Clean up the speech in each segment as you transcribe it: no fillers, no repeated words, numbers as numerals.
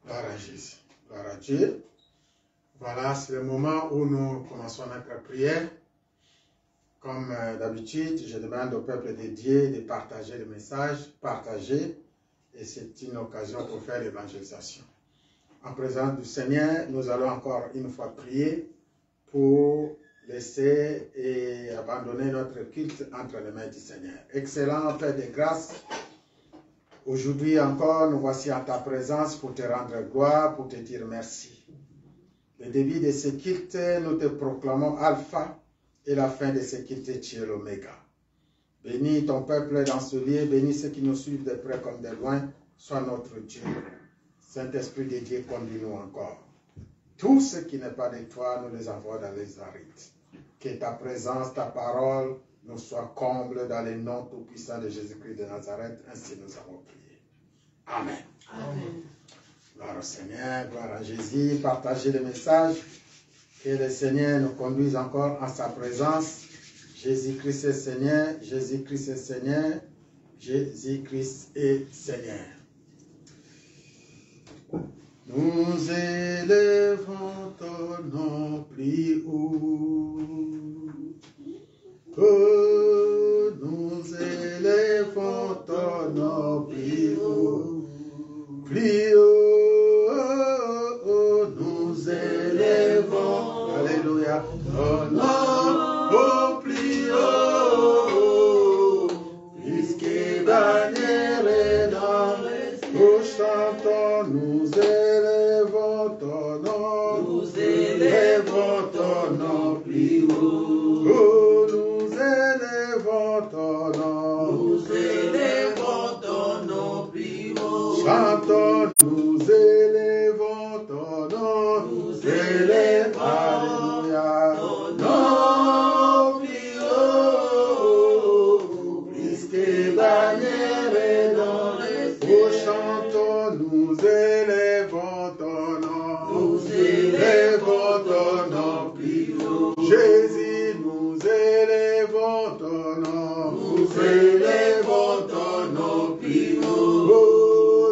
Gloire à Jésus. Gloire à Dieu. Voilà, c'est le moment où nous commençons notre prière. Comme d'habitude, je demande au peuple de Dieu de partager le message, partager, et c'est une occasion pour faire l'évangélisation. En présence du Seigneur, nous allons encore une fois prier pour laisser et abandonner notre culte entre les mains du Seigneur. Excellent Père de grâce, aujourd'hui encore, nous voici à ta présence pour te rendre gloire, pour te dire merci. Le début de ce culte, nous te proclamons Alpha, et la fin de ce culte, tu es l'Oméga. Bénis ton peuple dans ce lieu, bénis ceux qui nous suivent de près comme de loin, sois notre Dieu. Saint-Esprit de Dieu, conduis-nous encore. Tout ce qui n'est pas de toi, nous les envoie dans les arides. Que ta présence, ta parole, nous soit comble dans le nom tout-puissant de Jésus-Christ de Nazareth. Ainsi nous avons prié. Amen. Amen. Gloire au Seigneur, gloire à Jésus. Partagez le message. Que le Seigneur nous conduise encore en sa présence. Jésus-Christ est Seigneur, Jésus-Christ est Seigneur, Jésus-Christ est Seigneur. Nous élevons ton nom plus haut. Oh, nous élevons ton nom plus haut. Plus haut, oh, nous élevons, alléluia, ton nom au plus haut. Puisque bannière est dans nous chantons, nous élevons ton nom, nous élevons ton nom plus haut. Oh, nous élevons ton nom, nous élevons ton nom plus haut. Chantons, nous élevons ton nom, nous élevons, alléluia, ton nom plus haut. Puisque bannière est dans nous chantons, nous élevons ton nom, nous élevons ton nom plus haut. Jésus, nous élevons ton nom, nous élevons ton nom plus haut. Oh,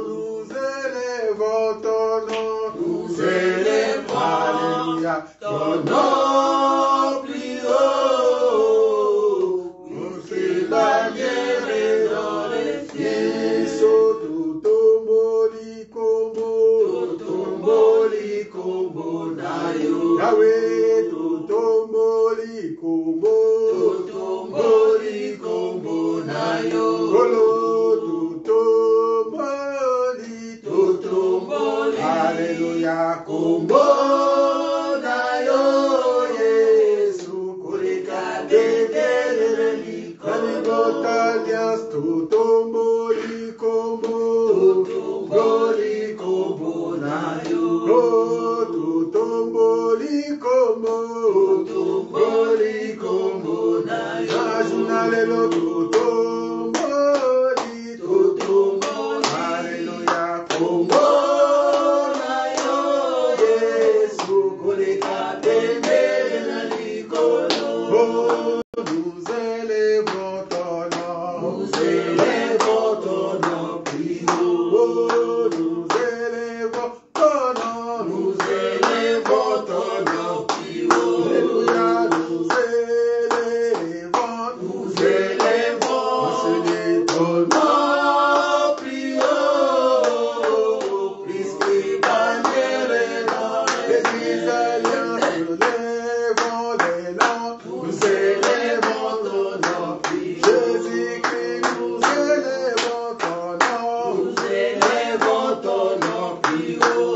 nous élevons ton nom, nous élevons, alléluia, ton nom plus haut. Puisque bannière est dans les cieux. Yahweh, totomboli kombo na yo. Kolo, totomboli, alléluia, kombo na yo. Yesu, koleka dedele liko. Kalibota alliance, totomboli kombo na yo. Totomboli na yo. Ajunalelo totomboli, alléluia, kombo na yo. Yesu, koleka bembe na likolo. Oh, nous élevons ton nom, nous élevons ton nom plus haut. Oh, nous élevons ton nom, nous élevons ton nom plus haut. Alléluia, nous élevons ton nom plus haut. Puisque bannière est dans les alliances, nous élevons les noms, nous élevons ton nom plus haut. Jésus-Christ, nous élevons ton nom, nous élevons ton nom plus haut.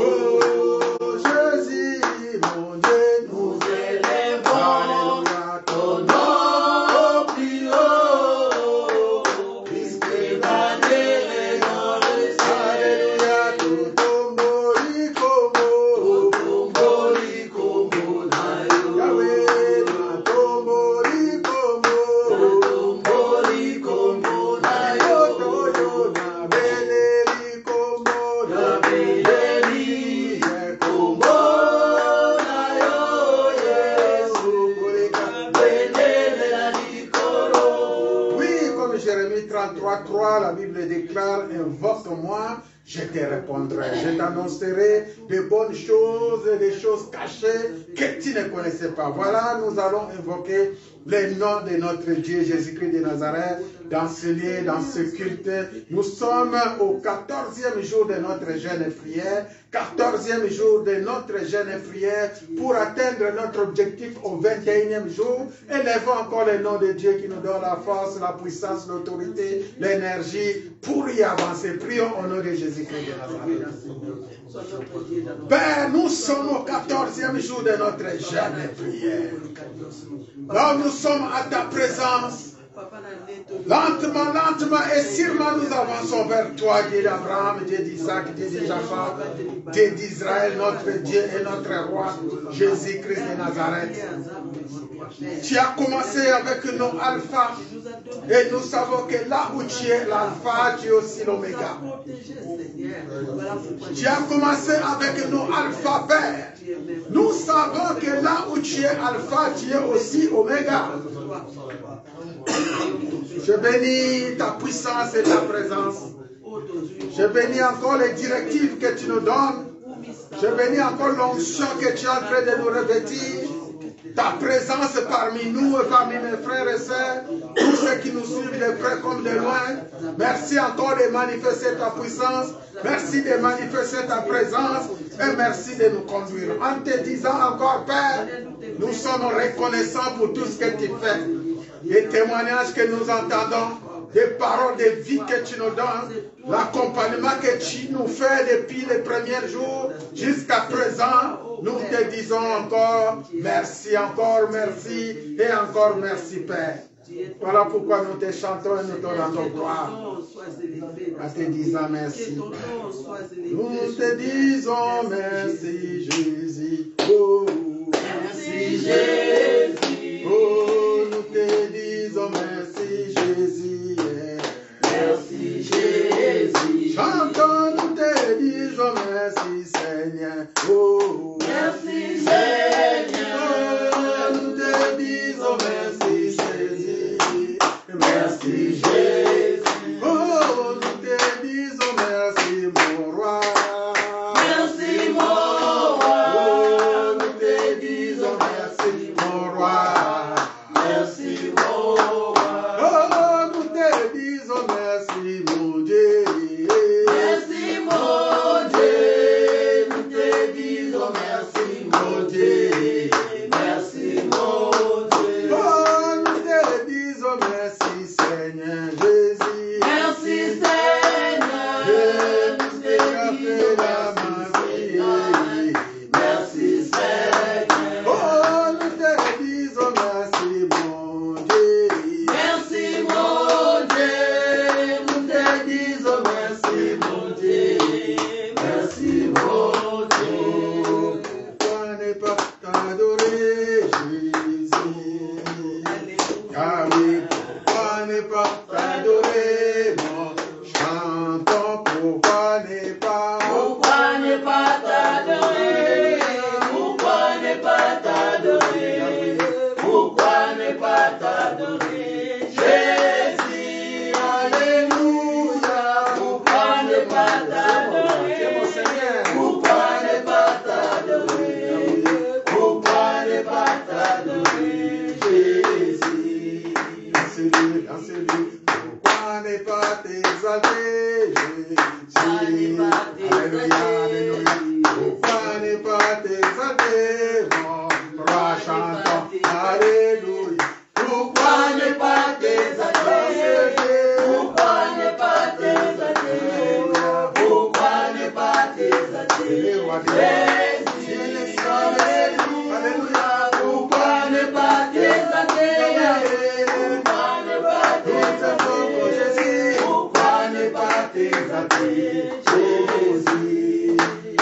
Oh, Jésus, mon Dieu, nous élevons, alléluia, ton nom plus haut. Puisque bannière est dans les cieux. Alléluia, totomboli kombo na yo. Yahweh, totomboli kombo na yo. Toyo na beleri kombo na beleri kombo na yo. Yesu, koleka bendele na likolo. Oui, comme Jérémie 33:3, la Bible déclare, invoque-moi, je te répondrai. Je t'annoncerai de bonnes choses et des choses cachées que tu ne connaissais pas. Voilà, nous allons invoquer le nom de notre Dieu Jésus-Christ de Nazareth dans ce lieu, dans ce culte. Nous sommes au 14e jour de notre jeûne et prière. 14e jour de notre jeûne et prière pour atteindre notre objectif au 21e jour. Élevons encore le nom de Dieu qui nous donne la force, la puissance, l'autorité, l'énergie pour y avancer. Prions au nom de Jésus-Christ de Nazareth. Père, nous sommes au 14e jour de notre jeûne et prière. Là, nous sommes à ta présence. Lentement, lentement et sûrement nous avançons vers toi, Dieu d'Abraham, Dieu d'Isaac, Dieu de Jacob, Dieu d'Israël, notre Dieu et notre roi, Jésus-Christ de Nazareth. Tu as commencé avec nos alpha et nous savons que là où tu es l'alpha, tu es aussi l'oméga. Tu as commencé avec nos alpha, Père. Nous savons que là où tu es alpha, tu es aussi oméga. Je bénis ta puissance et ta présence. Je bénis encore les directives que tu nous donnes. Je bénis encore l'onction que tu es en train de nous revêtir. Ta présence parmi nous et parmi mes frères et sœurs, tous ceux qui nous suivent de près comme de loin. Merci encore de manifester ta puissance. Merci de manifester ta présence. Et merci de nous conduire. En te disant encore, Père, nous sommes reconnaissants pour tout ce que tu fais. Les témoignages que nous entendons, des paroles de vie que tu nous donnes, l'accompagnement que tu nous fais depuis les premiers jours jusqu'à présent, nous te disons encore merci et encore merci, Père. Voilà pourquoi nous te chantons et nous te rendons gloire. En te disant merci. Nous te disons merci, Jésus. Oh, merci, Jésus. Oh, nous te disons merci, Jésus. Merci, Jésus. Chantons, nous te disons merci, Seigneur. Oh, merci, Seigneur. Oh, nous te disons merci, Jésus. Merci, Jésus. Oh, nous te disons merci, mon roi. Merci, mon roi. Oh, nous te disons merci, mon roi. Merci, mon roi. Oh, nous te disons merci, mon Dieu. Merci, mon Dieu. Nous te disons merci, mon Dieu. Merci, mon Dieu. Oh, nous te disons merci, Seigneur Jésus. Merci, Seigneur. Nous te disons merci. Merci, Seigneur. Oh, nous te disons merci, mon Dieu. Merci, mon Dieu. Nous te disons merci, mon Dieu. Merci, mon Dieu. Pourquoi ne pas t'adorer, Jésus? Ah oui, pourquoi ne pas t'adorer, mon chantons, pourquoi ne pas t'adorer? Pourquoi ne pas t'adorer? Pourquoi ne pas t'adorer? Jésus, alléluia. Pourquoi ne pas t'adorer, mon Seigneur? Pourquoi ne pas t'adorer? Pourquoi ne pas t'adorer, Jésus? Dans ce lieu, pourquoi ne pas t'exalter, Jésus? Alléluia, alléluia. Pourquoi ne pas t'exalter, mon roi, chantons, alléluia. Pourquoi ne pas t'exalter? Pourquoi ne pas t'exalter? Pourquoi ne pas t'exalter? Jésus, alléluia. Pourquoi ne pas t'exalter? Pourquoi ne pas t'exalter? Jésus, pourquoi ne pas t'exalter? Jésus,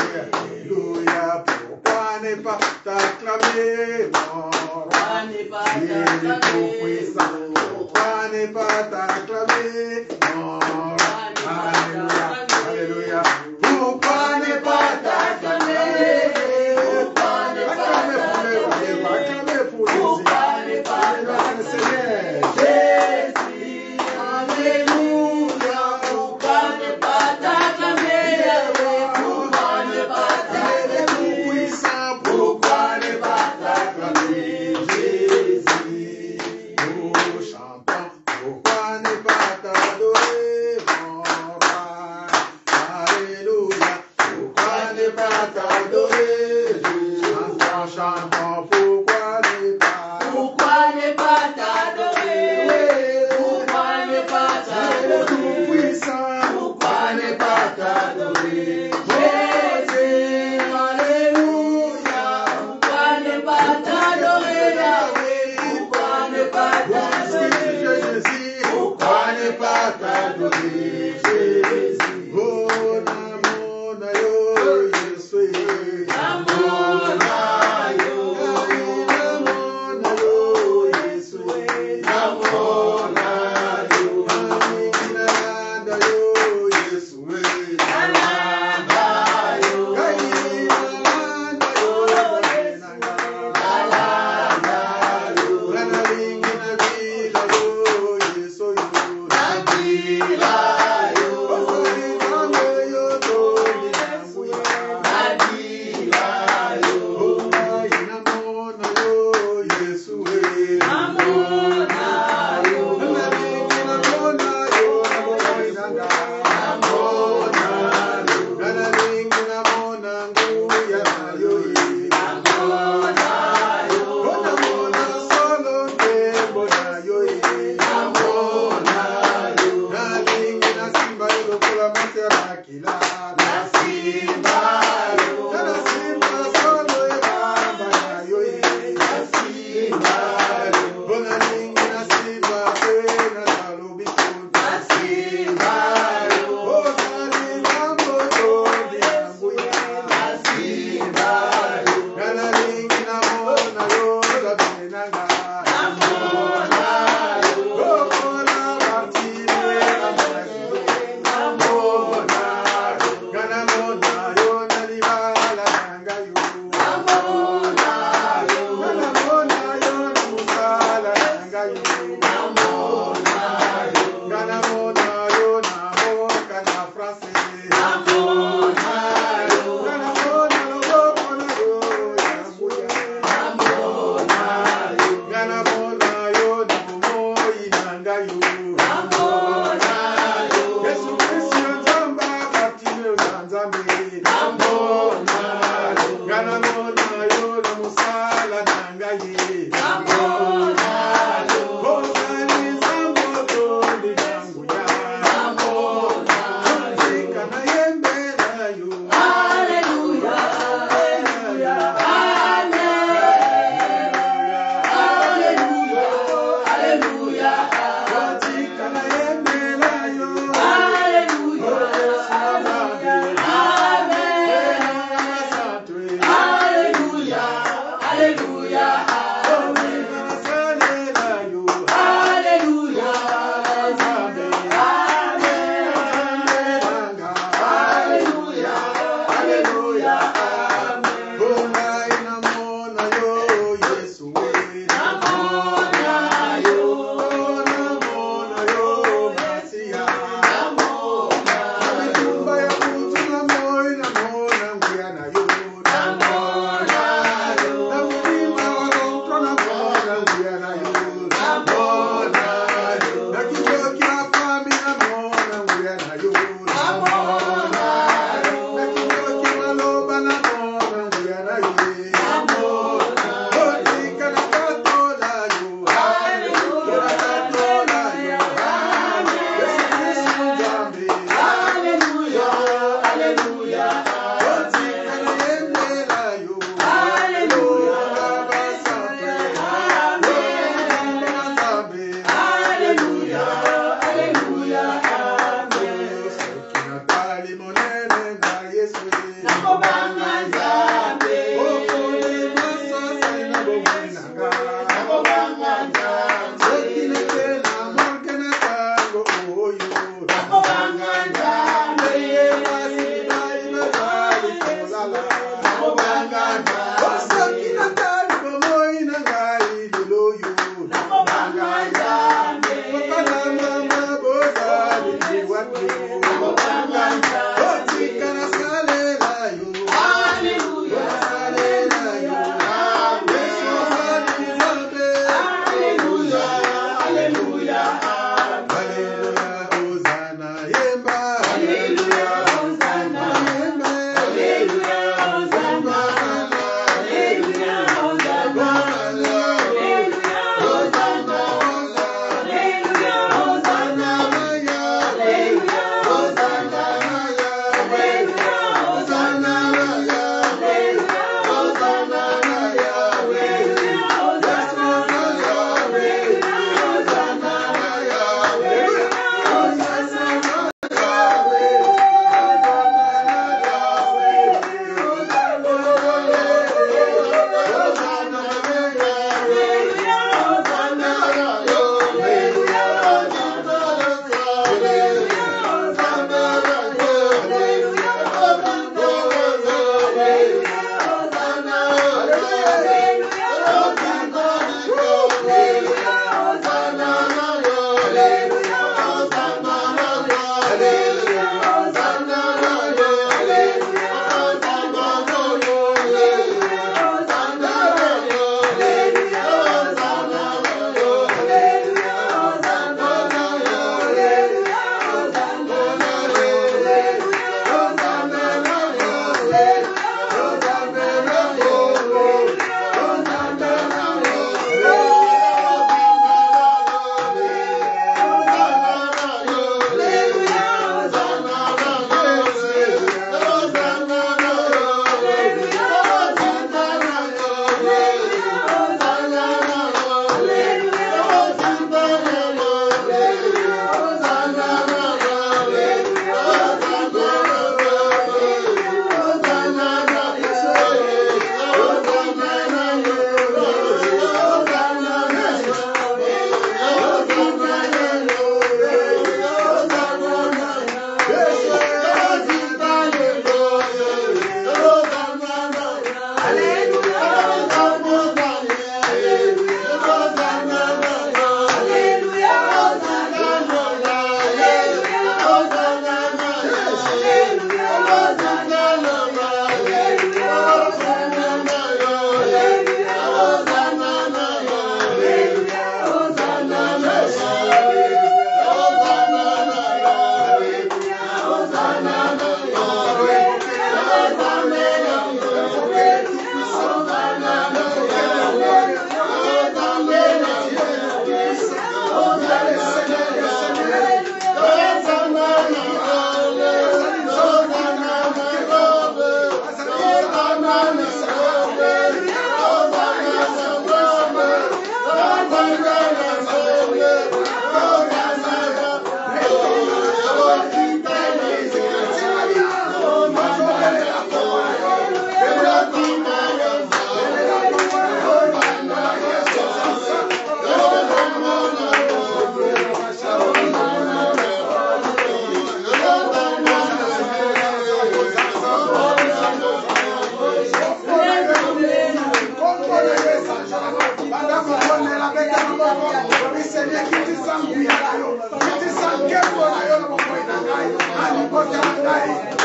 alléluia. Pourquoi ne pas t'acclamer, mon roi? Il est tout puissant. Pourquoi ne pas t'acclamer, mon roi? Alléluia, alléluia. Pourquoi ne pas t'acclamer? Pourquoi ne pas t'acclamer? Acclamez pour Jésus. Pourquoi ne pas t'acclamer? Jésus, alléluia. Pourquoi ne pas t'acclamer? t'entends, pourquoi ne pas? Pourquoi ne pas t'adorer? Pourquoi ne pas t'adorer? Tout-puissant, Pourquoi ne pas t'adorer? Jésus, alléluia. Pourquoi ne pas t'adorer, Yahweh? Pourquoi ne pas t'adorer? Jésus, pourquoi ne pas t'adorer? Jésus, oh, namona yo, Jésus. Namona yo, Jésus. Namona yo, Nanda yo, Jésus. Nanda yo, Nanda yo, Nanda yo, Jésus.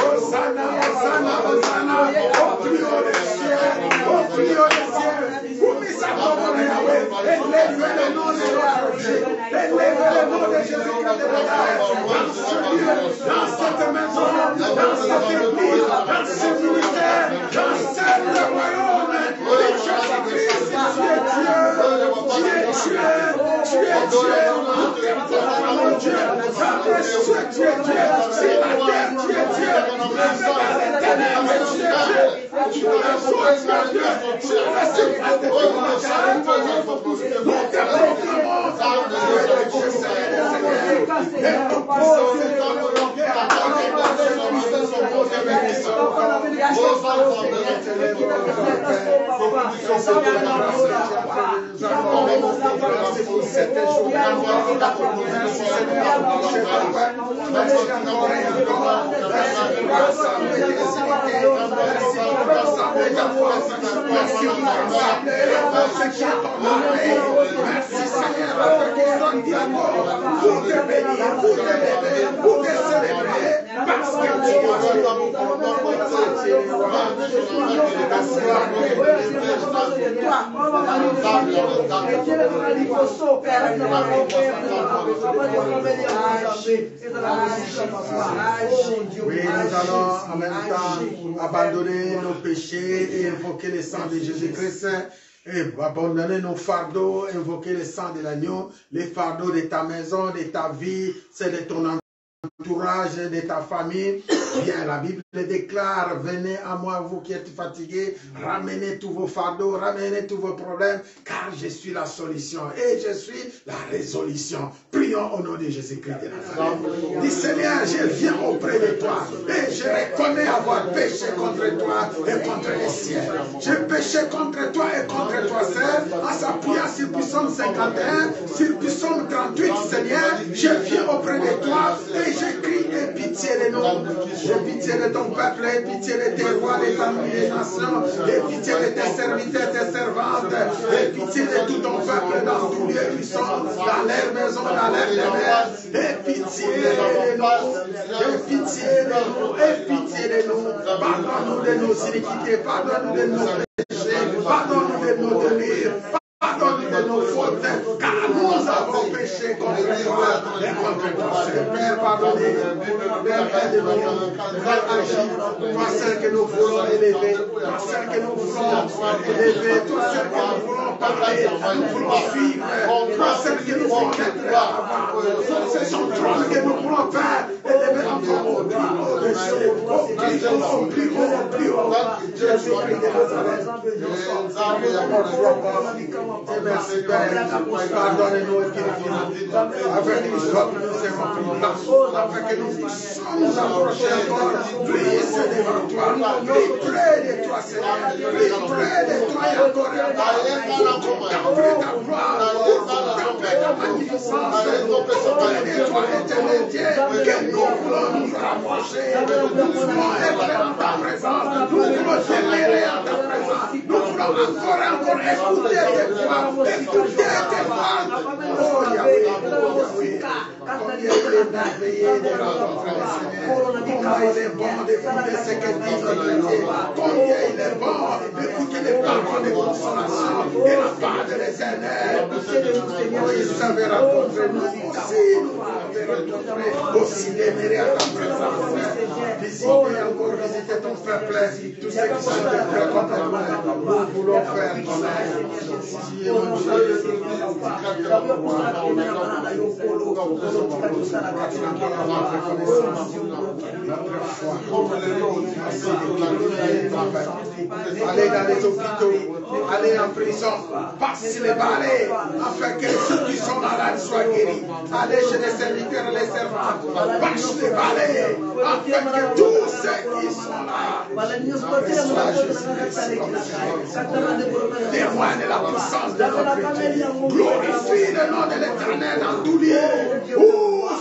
Hosanna, Hosanna, Hosanna, au plus haut des cieux, au plus haut des cieux. Vous mis sa parole, Yahweh, élevez le nom de notre Dieu, élevez le nom de Jésus-Christ de Nazareth, dans ce lieu, dans cette maison, dans cette église, dans ce ministère, dans ce royaume de Jésus-Christ. Tu es Dieu, tu es Dieu, tu es Dieu, mon Dieu, dans les cieux, tu es Dieu, sur la terre, tu es Dieu, même dans les ténèbres, tu es Dieu, tu es Dieu, sur la surface de tout le nous te proclamons, Dieu Seigneur, et ton puissance est dans le merci Seigneur, pour te bénir, pour te célébrer, parce que tu oui, nous allons en même temps abandonner nos péchés et invoquer le sang de Jésus-Christ. Et abandonner nos fardeaux, invoquer le sang de l'agneau, les fardeaux de ta maison, de ta vie, c'est de ton entourage, de ta famille. Bien, la Bible déclare, venez à moi, vous qui êtes fatigués, ramenez tous vos fardeaux, ramenez tous vos problèmes, car je suis la solution et je suis la résolution. Prions au nom de Jésus-Christ de Nazareth. Dis Seigneur, je viens auprès de toi et je reconnais avoir péché contre toi et contre les ciel. J'ai péché contre toi et contre toi seul, en s'appuyant sur Psaume 51, sur Psaume 38, Seigneur, je viens auprès de toi et je crie, aie pitié de nous. Aie pitié de ton peuple, aie pitié de tes rois, des familles, des nations, aie pitié de tes serviteurs, tes servantes, aie pitié de tout ton peuple dans tous lieux qui sont, dans leur maison, dans leur demeure. Aie pitié de nous, aie pitié de nous, aie pitié de nous. Pardonne-nous de nos iniquités, pardonne-nous de nos péchés, pardonne-nous de nos délires. Pardonne-nous de nos fautes, car nous avons péché contre toi et contre toi. Père, pardonnez, Père, aide-nous, Père, agis, toi seul que nous voulons élever, toi seul que nous voulons élever, toi seul que nous voulons parler, nous voulons vivre, toi seul que nous voulons mettre avant. C'est son trône que nous voulons faire, élever encore au plus haut des cieux, au plus haut, au plus haut. Jésus-Christ de Nazareth, merci Père, pardonnez-nous et purifiez-nous. Avec les autres, nous serons plus blancs. Afin que nous puissions nous approcher encore, plus devant toi, plus près de toi, Seigneur, plus près de toi et encore et encore. Pour contempler ta gloire, pour contempler ta magnificence, pour près de toi, éternel Dieu, que nous voulons nous rapprocher, nous voulons être en ta présence, nous voulons demeurer en ta présence, nous voulons encore écouter tes voix. Écoutez tes paroles. Oh Yahweh, combien il est merveilleux de rencontrer le Seigneur. Combien il est bon d'écouter ce que dit notre Dieu. Combien il est bon d'écouter les paroles de consolation et la part de l'Éternel. Oh, il savait rencontrer nous aussi. Nous savait rencontrer aussi demeurer à ta présence. Visiter encore, visiter ton peuple. Tous ceux qui sont prêts contre nous. Nous voulons faire ton œuvre. Allez dans les hôpitaux, allez en prison, passe les balais, afin que ceux qui sont malades soient guéris. Allez chez les serviteurs et les servantes, passe les balais, afin que tous ceux qui sont là témoignent de la puissance de notre Dieu. Glorifie le nom de l'Éternel dans tout lieu. Où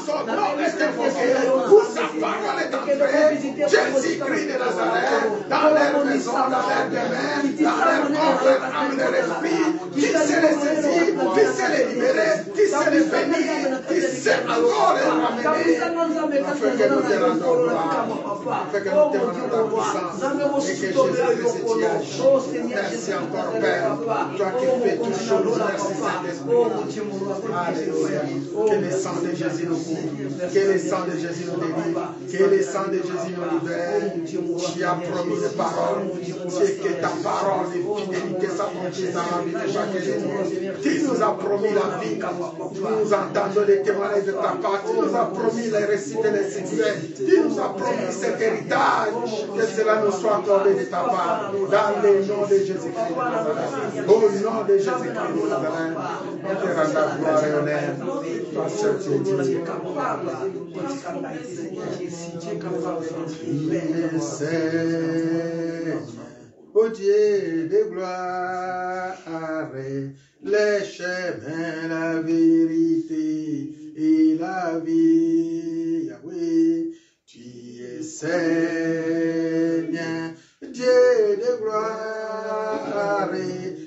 son nom est invoqué, où sa parole est entrée, Jésus-Christ de Nazareth, dans leur maison, dans leur demeure, dans leur corps, leur âme, leur esprit, qui sait les saisir, qui sait les libérer, qui sait les bénir, qui sait encore les ramener, afin que nous te rendons gloire, afin que nous te rendons la puissance, et que Jésus-Christ t'y agit. Merci encore, Père, toi qui fais toutes choses, merci Saint-Esprit. Alléluia. Que le sang de Jésus nous couvre, que le sang de Jésus nous délivre, que le sang de Jésus nous libère. Tu as promis des paroles, c'est que ta parole est fidélité s'accomplit dans la vie de chaque jour. Tu nous as promis la vie, nous entendons les témoignages de ta part, tu nous as promis les récits et les succès, tu nous as promis cet héritage, que cela nous soit accordé de ta part, dans le nom de Jésus-Christ de Nazareth. Au nom de Jésus-Christ de Nazareth, nous te rendons gloire et honneur. Toi seul tu es Dieu. Ô Dieu de gloire, les chemins, la vérité et la vie. Yahweh, tu es Seigneur, Dieu de gloire,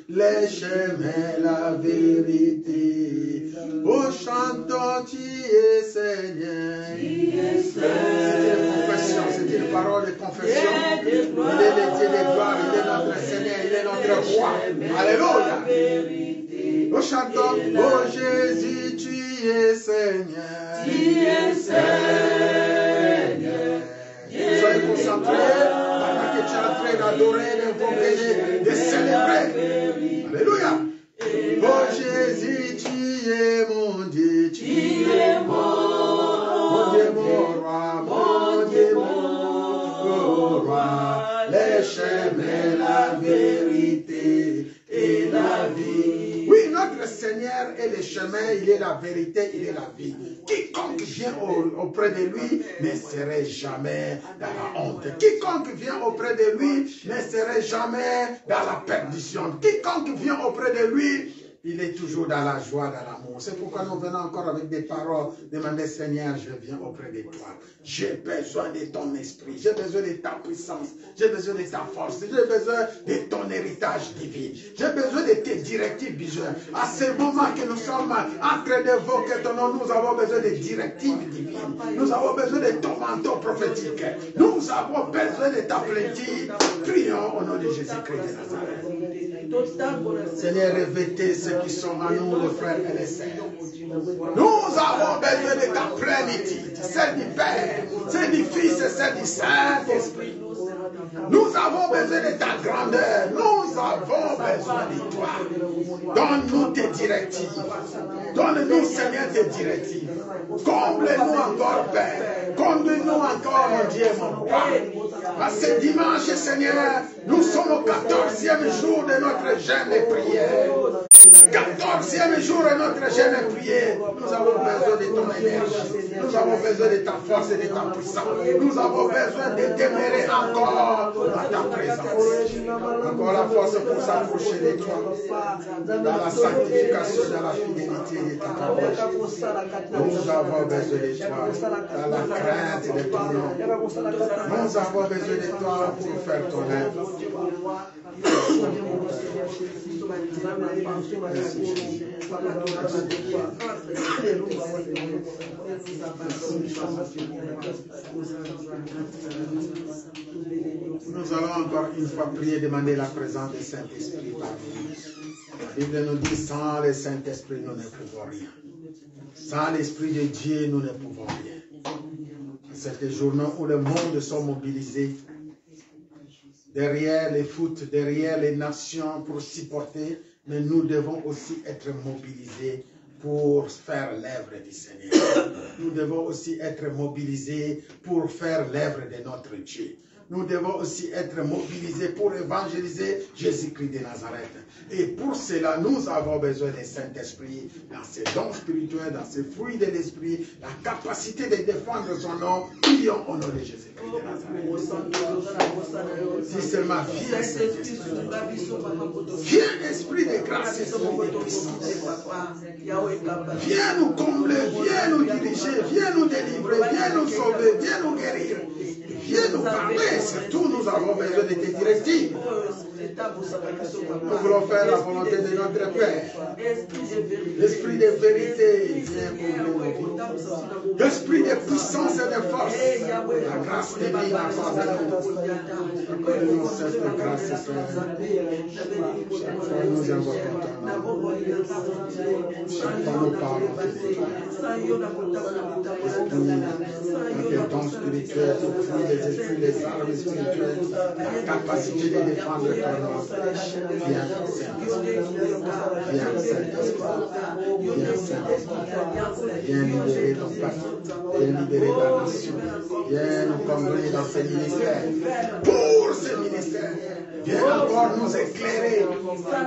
les chemins, la vérité. Oh, chantons, tu es Seigneur. C'est une parole de confession. Il est le Dieu de gloire, il est notre Seigneur, il est notre roi. Alléluia. Nous chantons, oh Jésus, tu es Seigneur. Tu es Seigneur. Soyez concentrés pendant que tu es en train d'adorer, d'invoquer, de célébrer. Alléluia. Oh Jésus, tu es mon Dieu, tu es mon Dieu, mon roi, mon Dieu, mon roi. Les chemins, la vérité et la vie. Oui, notre Seigneur est le chemin, il est la vérité, il est la vie. Quiconque vient auprès de lui ne serait jamais dans la honte. Quiconque vient auprès de lui ne serait jamais dans la perdition. Quiconque vient auprès de lui, il est toujours dans la joie, dans l'amour. C'est pourquoi nous venons encore avec des paroles. Demander, Seigneur, je viens auprès de toi. J'ai besoin de ton esprit. J'ai besoin de ta puissance. J'ai besoin de ta force. J'ai besoin de ton héritage divin. J'ai besoin de tes directives divines. À ce moment que nous sommes en train d'évoquer ton nom, nous avons besoin de directives divines. Nous avons besoin de ton manteau prophétique. Nous avons besoin de ta plénitude. Prions au nom de Jésus-Christ de Nazareth. Seigneur, revêtez ceux qui sont en nous, les frères et les sœurs. Nous avons besoin de ta plénitude, celle du Père, celle du Fils et celle du Saint-Esprit. Nous avons besoin de ta grandeur. Nous avons besoin de toi. Donne-nous tes directives. Donne-nous, Seigneur, tes directives. Comble-nous encore, Père. Conduis-nous encore, mon Dieu, mon roi. À ce dimanche, Seigneur, nous sommes au 14e jour de notre jeûne et prière. 14e jour de notre jeûne et prière. Nous avons besoin de ton énergie. Nous avons besoin de ta force et de ta puissance. Nous avons besoin de demeurer encore dans ta présence. Encore la force pour s'approcher de toi. Dans la sanctification, dans la fidélité de ta parole. Nous avons besoin de toi. Dans la crainte de ton nom. Nous avons besoin de toi pour faire ton œuvre. Nous allons encore une fois prier, demander la présence du Saint-Esprit parmi nous. La Bible nous dit, sans le Saint-Esprit, nous ne pouvons rien. Sans l'Esprit de Dieu, nous ne pouvons rien. C'est un journée où le monde sont mobilisés derrière les foot, derrière les nations pour s'y porter, mais nous devons aussi être mobilisés pour faire l'œuvre du Seigneur. Nous devons aussi être mobilisés pour faire l'œuvre de notre Dieu. nous devons aussi être mobilisés pour évangéliser Jésus-Christ de Nazareth. Et pour cela, nous avons besoin du Saint-Esprit, dans ses dons spirituels, dans ses fruits de l'Esprit, la capacité de défendre son nom. Prions au nom de Jésus-Christ de Nazareth. Si seulement viens, viens, Esprit de grâce, Esprit de puissance. Viens nous combler, viens nous diriger, viens nous délivrer, viens nous sauver, viens nous guérir. Viens nous parler, surtout nous avons besoin de tes directives. Nous voulons faire la volonté de notre Père. L'esprit de vérité vient pour nous. L'esprit de puissance et de force. La grâce divine accorde-nous cette grâce, Seigneur. Chaque fois nous invoquons ton nom. Chaque fois nous parlons de toi. Esprit, tes dons spirituels, les esprits, les armes spirituelles, la capacité de défendre ton nom. Viens, Saint-Esprit. Viens, Saint-Esprit. Viens, Saint-Esprit. Viens libérer ton peuple. Viens libérer ta nation. Viens nous conduire dans ce ministère. Pour ce ministère, viens encore nous éclairer.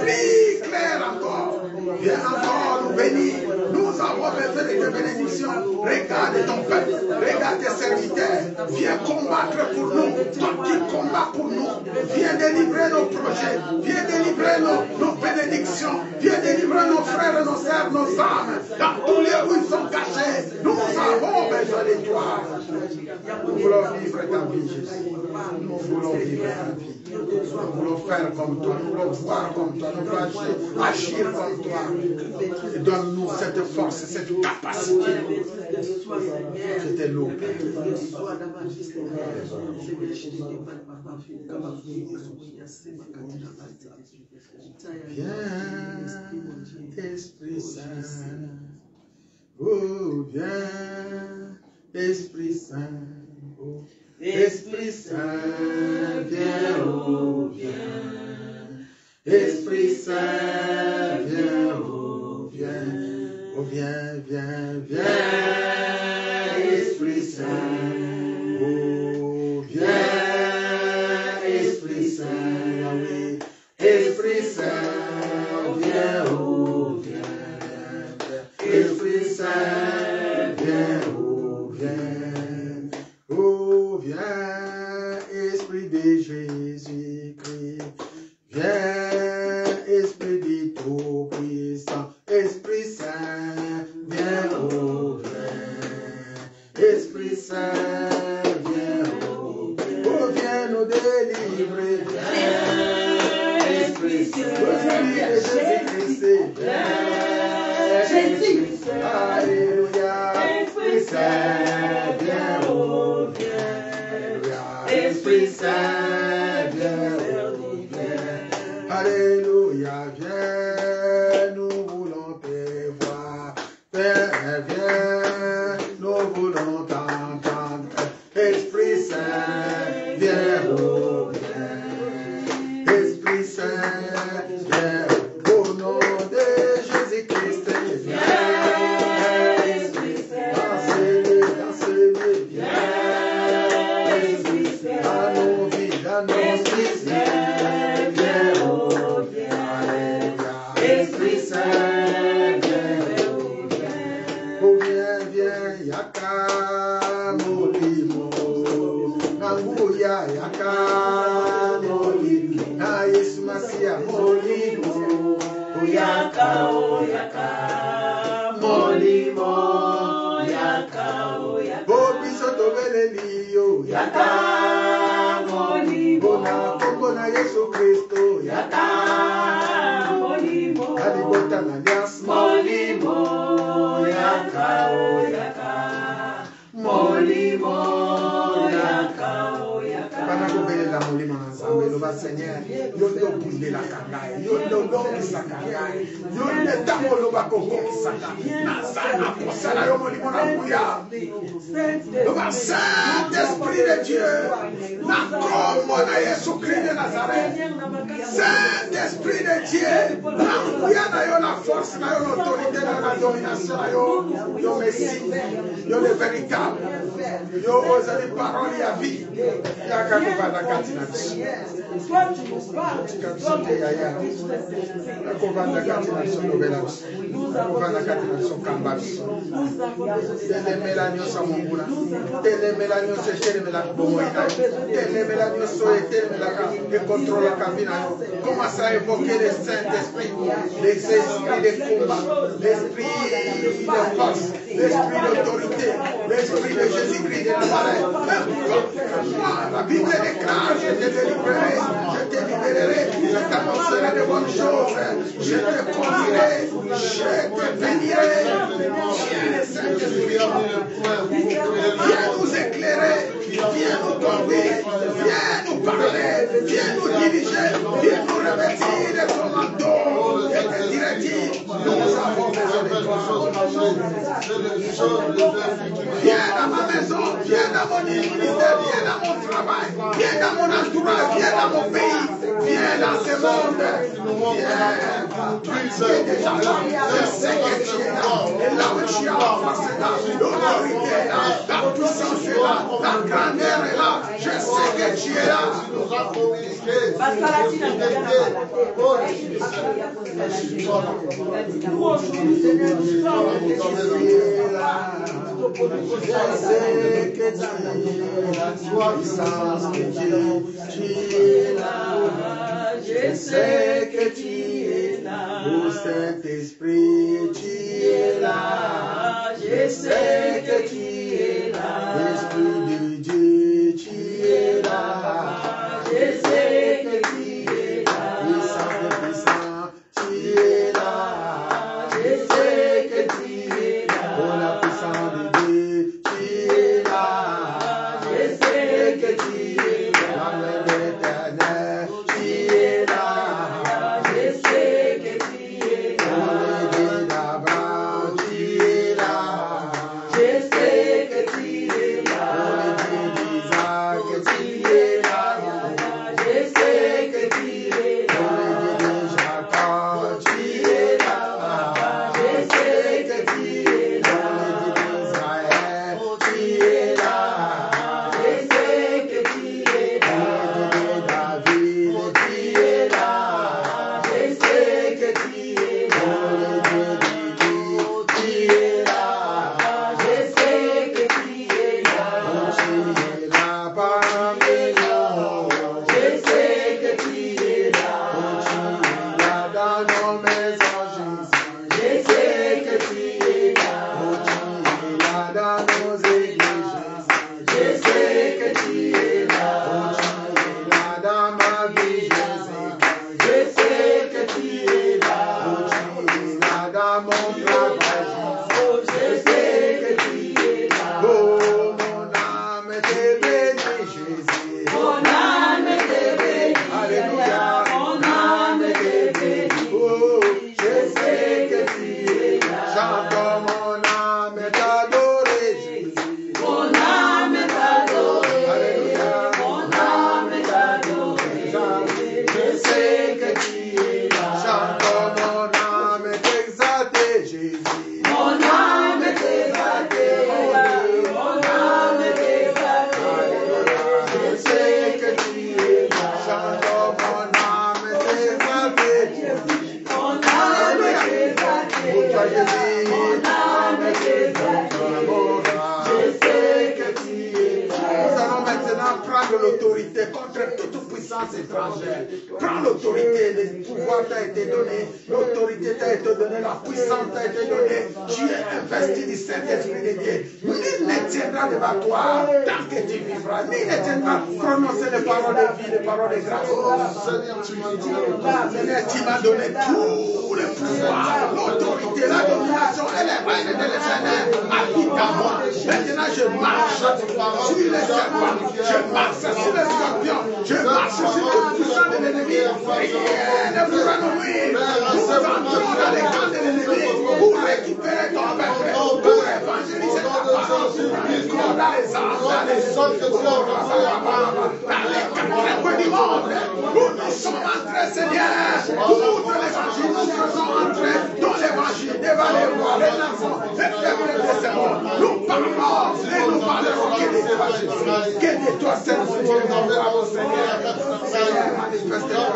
Plus clair encore. Viens encore nous bénir. Nous avons besoin de tes bénédictions. Regarde ton peuple. Regarde tes serviteurs. Viens combattre pour nous. Toi qui combats pour nous. Viens délivrer nos projets. Viens délivrer nos bénédictions. Viens délivrer nos frères, nos sœurs, nos âmes. Dans tous les où ils sont cachés. Nous avons besoin de toi. Nous voulons vivre ta vie, Jésus. Nous voulons vivre ta vie. Nous voulons faire comme toi. Nous voulons voir comme toi. Nous voulons agir comme toi. Et donne-nous cette force, cette capacité. Je te loue, Père. Viens, Esprit Saint. Oh, viens, Esprit Saint. Oh, Esprit Saint, viens, oh, viens. Esprit Saint, viens, oh, viens. Oh, viens, viens, viens, Esprit Saint. Oh, viens, Esprit Saint, oui. Esprit Saint, viens, oh, viens, viens. Esprit Saint, viens, oh, viens. Oh, viens, Esprit de Jésus-Christ. Viens, Esprit du Tout-Puissant. Esprit Saint, viens, oh, viens. Esprit Saint, viens, oh, viens. Oh, viens nous délivrer. Viens, Esprit Saint. Jésus-Christ, viens. Jésus, alléluia. Esprit Saint, viens, oh, viens. Esprit Saint, viens, oh, viens. Alléluia, viens, nous voulons te voir. Viens, viens, nous voulons t'entendre. Esprit Saint, viens, oh, viens. Esprit Saint, viens, au nom de Jésus-Christ, viens. Esprit Saint, dansez-le, viens. Esprit Saint, dans nos vies, dans nos esprits, viens, oh, viens. Alléluia. Esprit Saint, viens, oh, viens. Oh, viens, viens, yaka, molimo. Nanguya, yaka, molimo. Na Yesu Masia, molimo. Yaka, oh, yaka, molimo. Yaka, oh, yaka. Oh, biso tobeleliyo, yaka, molimo. Na Kongo na Yesu Kristo, yaka, molimo. Alibota na lias, molimo. Yaka, oh, yaka, molimo. Yaka, oh, yaka. Pana kubelela molimo na Nzambe. Lova Seigneur, yo no bunde la kangai, yo no loki sakangai, yo ne tamo lova koko saka, nasana kosala yo molimona kuya. Lova Saint-Esprit de Dieu, na komo na Yesu Christ de Nazareth, Saint-Esprit de Dieu, na kuya na yo la force, na yo l'autorité, na la domination na yo Messie, yo le véritable, yo osé les paroles et la vie. Toi, tu nous parles. Commence à évoquer les Saint-Esprit, les esprits de combat, l'esprit de force, l'esprit d'autorité, l'esprit de Jésus-Christ de Nazareth. La Bible déclare, je te délivrerai, je te libérerai, je t'annoncerai de bonnes choses, je te conduirai, je te bénirai. Viens nous éclairer, viens nous conduire, viens nous parler, viens nous diriger, viens nous revêtir de ton manteau et de directives. Nous avons besoin de toi. Viens dans ma maison, viens dans mon ministère, viens dans mon travail, viens dans mon entourage, viens dans mon pays, viens dans ce monde. Viens, tu es déjà là, je sais que tu es là, et là où tu as la force est là, l'autorité est là, la puissance est là, la grandeur est là, je sais que tu es là. Je sais que tu es là. Ô Saint-Esprit, tu es là. Je sais que tu es là. Esprit de Dieu, tu es là. Je sais que tu es là. Puissant, tu es là. Je sais que tu es là. Oh la puissance de Dieu, tu es là. Je sais que tu es là. La main de l'Éternel, tu es là. Je sais que tu es là. Oh le Dieu d'Abraham, tu es là. Je sais que tu es là. Oh le Dieu d'Isaac, tu es là. Je sais que tu es Oh là. le Dieu de Jacob, tu es là. Je sais que tu es là. Oh le Dieu d'Israël, tu es là. Je sais que tu es là. David, tu es là. Je sais que tu es là. Tu es là. Je sais que tu es là. Tu es là parmi nous. Je sais que tu es là. Tu es là dans nos maisons, Jésus. Je sais que tu es là. Tu es là dans nos églises, Je sais que tu es là. Tu es là dans ma vie, Jésus. Je sais que tu es là. Tu es là dans mon travail, Oh, je sais que tu es là. Oh, mon âme te bénit, Jésus. Mon âme te bénit. Alléluia. Mon âme te bénit. Oh, Je sais que tu es là. j'entends mon âme t'adorer, Jésus. Mon âme t'adore. Alléluia. Mon âme t'adore. Je sais que tu es là. J'entends mon âme t'exalter, Jésus. Mon âme t'exalte. Mon âme t'exalte. Je sais que tu es là. J'entends mon âme t'exalter, Jésus. Mon âme t'exalte. Pour toi, Jésus. Mon âme t'exalte. Je sais que tu es là. Nous allons maintenant prendre l'autorité contre toute puissance étrangère. Prends l'autorité, le pouvoir t'a été donné, l'autorité t'a été donnée, la puissance t'a été donnée. Tu es investi du Saint-Esprit de Dieu. Nul ne tiendra devant toi tant que tu vivras. Nul ne tiendra prononcer les paroles de vie, les paroles de grâce. Seigneur, tu m'as donné tout le pouvoir, l'autorité, la domination et les règnes de l'éternel habitent en moi. Maintenant, je marche sur les serpents, je marche sur les scorpions, je marche sur les rien ne pourra nous nuire. Nous entrons dans les camps de l'ennemi pour récupérer ton peuple, pour évangéliser ta parole, dans les arbres, dans les zones de dans les quatre coins du monde, où nous sommes entrés, Seigneur, pour l'évangile, nous faisons entrer dans l'évangile, devant les rois, les nations, les peuples de ce monde. Nous parlons et nous parlerons que de toi, Jésus, que de toi, Seigneur, mon Dieu, nous parlons, Seigneur, Seigneur, manifeste-toi,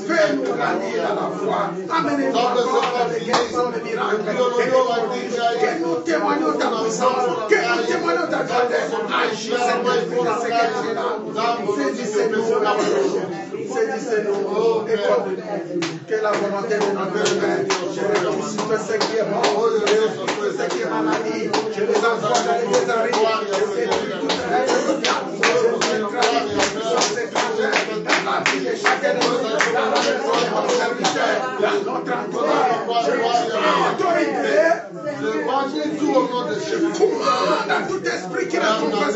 fais-nous grandir à la foi, amenez-nous encore des guérisons, des miracles, que nous témoignons ta puissance, que nous témoignons ta grandeur, agis, Seigneur, pour ce que tu es là, saisissez-nous, et que la volonté de notre Père, je ressuscite tout ce qui est mort, je ressuscite tout ce qui est maladie, je les envoie dans les désarrivés, je détruis toute la vie de chacun de nous, dans la maison de notre serviteur, dans notre entourage, je prends autorité, je commande à tout esprit qui ne trouve pas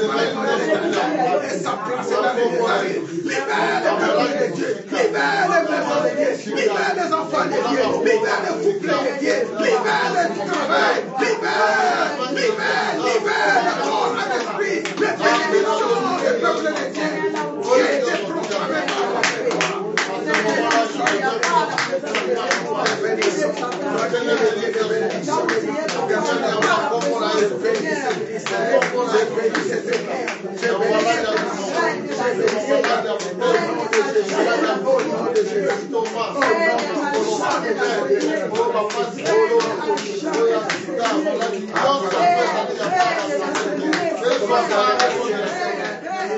et sa place dans les désarrivés. Libère les peuples de Dieu, libère les maisons de Dieu, libère les enfants de Dieu, libère les couples de Dieu, libère le travail, libère le corps à l'esprit, les bénédictions des peuples de Dieu qui a été proclamé par la foi.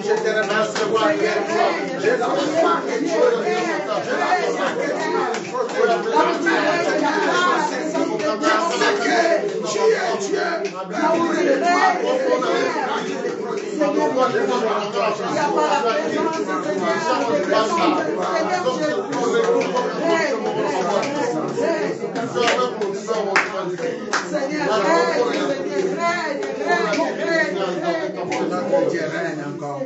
Je te remercie pour la guerre. Je la foi que tu notre Dieu règne encore.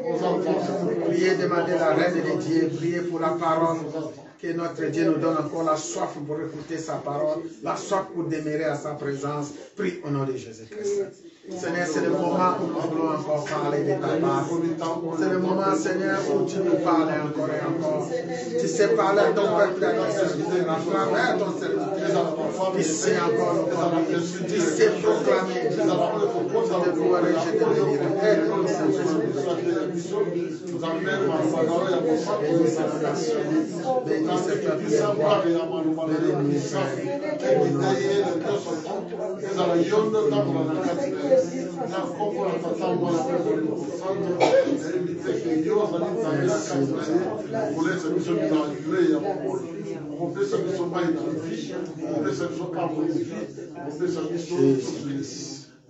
Priez, demandez la reine de Dieu, priez pour la parole. Que notre Dieu nous donne encore la soif pour écouter sa parole, la soif pour demeurer à sa présence. Prie au nom de Jésus-Christ. Seigneur, c'est le moment où nous voulons encore parler de ta parole. C'est le moment, Seigneur, où tu nous parles encore et encore. Tu sais parler à ton peuple, à ton serviteur, à travers ton serviteur. Tu sais encore nous parler. Tu sais proclamer. Je te louerai, je te bénirai. Aide-nous, Seigneur. Bénis cette nation. Bénis ce peuple de roi. Bénis-nous,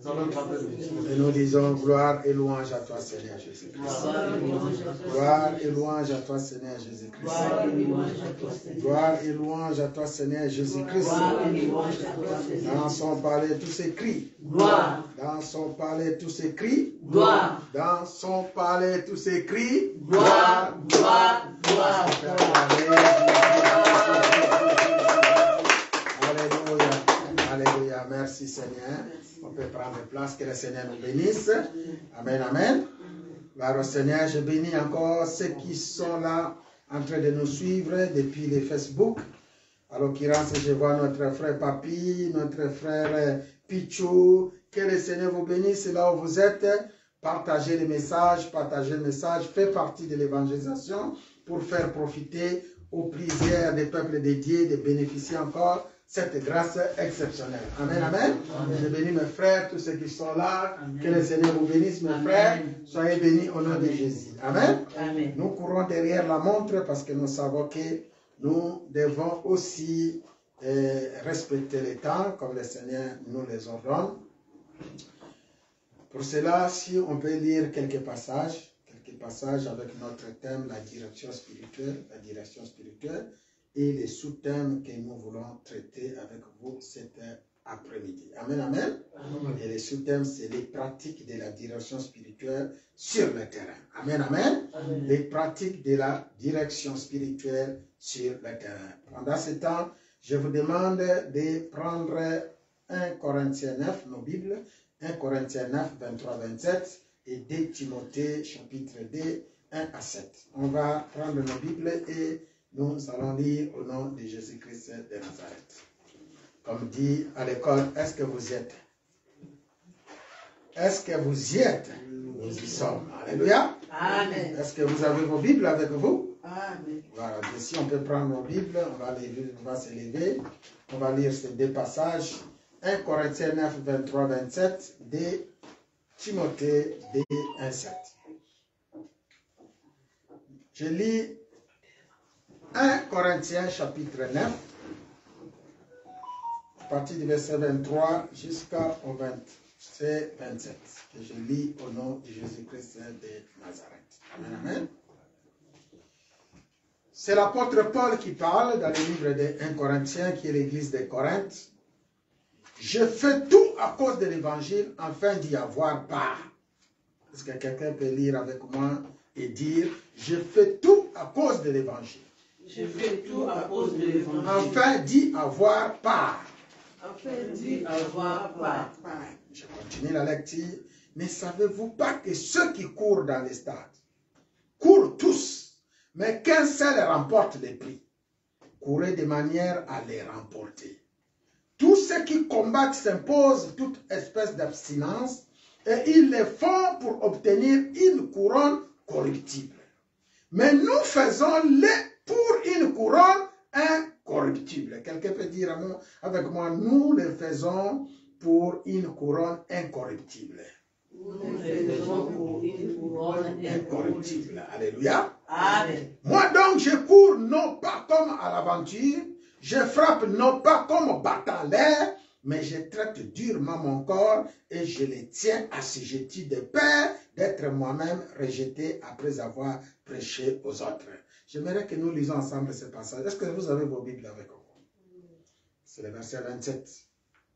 et nous disons gloire et louange à toi, Seigneur Jésus-Christ. Gloire et louange à toi, Seigneur Jésus-Christ. Gloire et louange à toi, Seigneur Jésus-Christ. Dans son palais, tous ces cris. Dans son palais, tous ces cris. Dans son palais, tous ces cris. Gloire, gloire, gloire. Alléluia. Alléluia. Merci, Seigneur. On peut prendre place, que le Seigneur nous bénisse. Amen, amen. Alors, Seigneur, je bénis encore ceux qui sont là en train de nous suivre depuis les Facebook. À l'occurrence, je vois notre frère Papi, notre frère Pichou. Que le Seigneur vous bénisse là où vous êtes. Partagez le message, faites partie de l'évangélisation pour faire profiter aux plusieurs des peuples dédiés de bénéficier encore cette grâce exceptionnelle. Amen, amen. Je bénis mes frères, tous ceux qui sont là. Amen. Que le Seigneur vous bénisse, mes frères. Soyez bénis au nom de Jésus. Amen. Amen. Nous courons derrière la montre parce que nous savons que nous devons aussi respecter les temps comme le Seigneur nous les ordonne. Pour cela, si on peut lire quelques passages avec notre thème, la direction spirituelle, et les sous-thèmes que nous voulons traiter avec vous cet après-midi. Amen, amen. Et le sous-thème, c'est les pratiques de la direction spirituelle sur le terrain. Amen, amen. Les pratiques de la direction spirituelle sur le terrain. Pendant ce temps, je vous demande de prendre 1 Corinthiens 9, nos Bibles, 1 Corinthiens 9, 23-27 et 2 Timothée, chapitre 2, 1 à 7. On va prendre nos Bibles et nous allons lire au nom de Jésus-Christ de Nazareth. Comme dit à l'école, est-ce que vous y êtes? Est-ce que vous y êtes? Nous y sommes. Alléluia. Amen. Est-ce que vous avez vos Bibles avec vous? Amen. Voilà. Si on peut prendre nos Bibles, on va se lever. On va lire ces deux passages. 1 Corinthiens 9, 23-27, 2 Timothée 2, 1, 7. Je lis 1 Corinthiens chapitre 9, à partir du verset 23 jusqu'au verset 27, que je lis au nom de Jésus-Christ de Nazareth. Amen, amen. C'est l'apôtre Paul qui parle dans le livre de 1 Corinthiens, qui est l'église de Corinthe. Je fais tout à cause de l'évangile afin d'y avoir part. Est-ce que quelqu'un peut lire avec moi et dire, je fais tout à cause de l'évangile. Je fais tout à cause de l'évangile. Afin d'y avoir part. Afin d'y avoir part. Je continue la lecture. Ne savez-vous pas que ceux qui courent dans les stades courent tous, mais qu'un seul remporte les prix? Courez de manière à les remporter. Tous ceux qui combattent s'imposent toute espèce d'abstinence et ils le font pour obtenir une couronne corruptible. Mais nous faisons-le pour une couronne incorruptible. Quelqu'un peut dire avec moi, nous le faisons pour une couronne incorruptible. Nous faisons pour une couronne incorruptible. Alléluia. Amen. Moi donc je cours non pas comme à l'aventure, je frappe non pas comme battant l'air, mais je traite durement mon corps et je le tiens assujetti de peur d'être moi-même rejeté après avoir prêché aux autres. J'aimerais que nous lisons ensemble ce passage. Est-ce que vous avez vos Bibles avec vous? C'est le verset 27.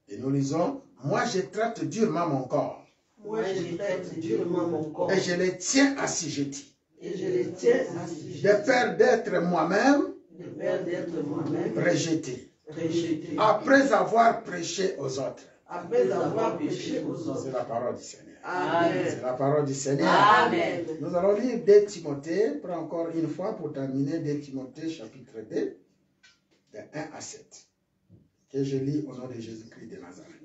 Et nous lisons, moi je traite durement mon corps. Moi je traite durement mon corps. Et je le tiens assujetti. Et je le tiens assujetti. De peur d'être moi-même De peur d'être moi-même rejeté. rejeté. Après avoir prêché aux autres. Après avoir péché aux autres. C'est la parole du Seigneur. Amen. C'est la parole du Seigneur. Amen. Nous allons lire 2 Timothée, pour encore une fois, pour terminer 2 Timothée chapitre 2, de 1 à 7. Que je lis au nom de Jésus-Christ de Nazareth.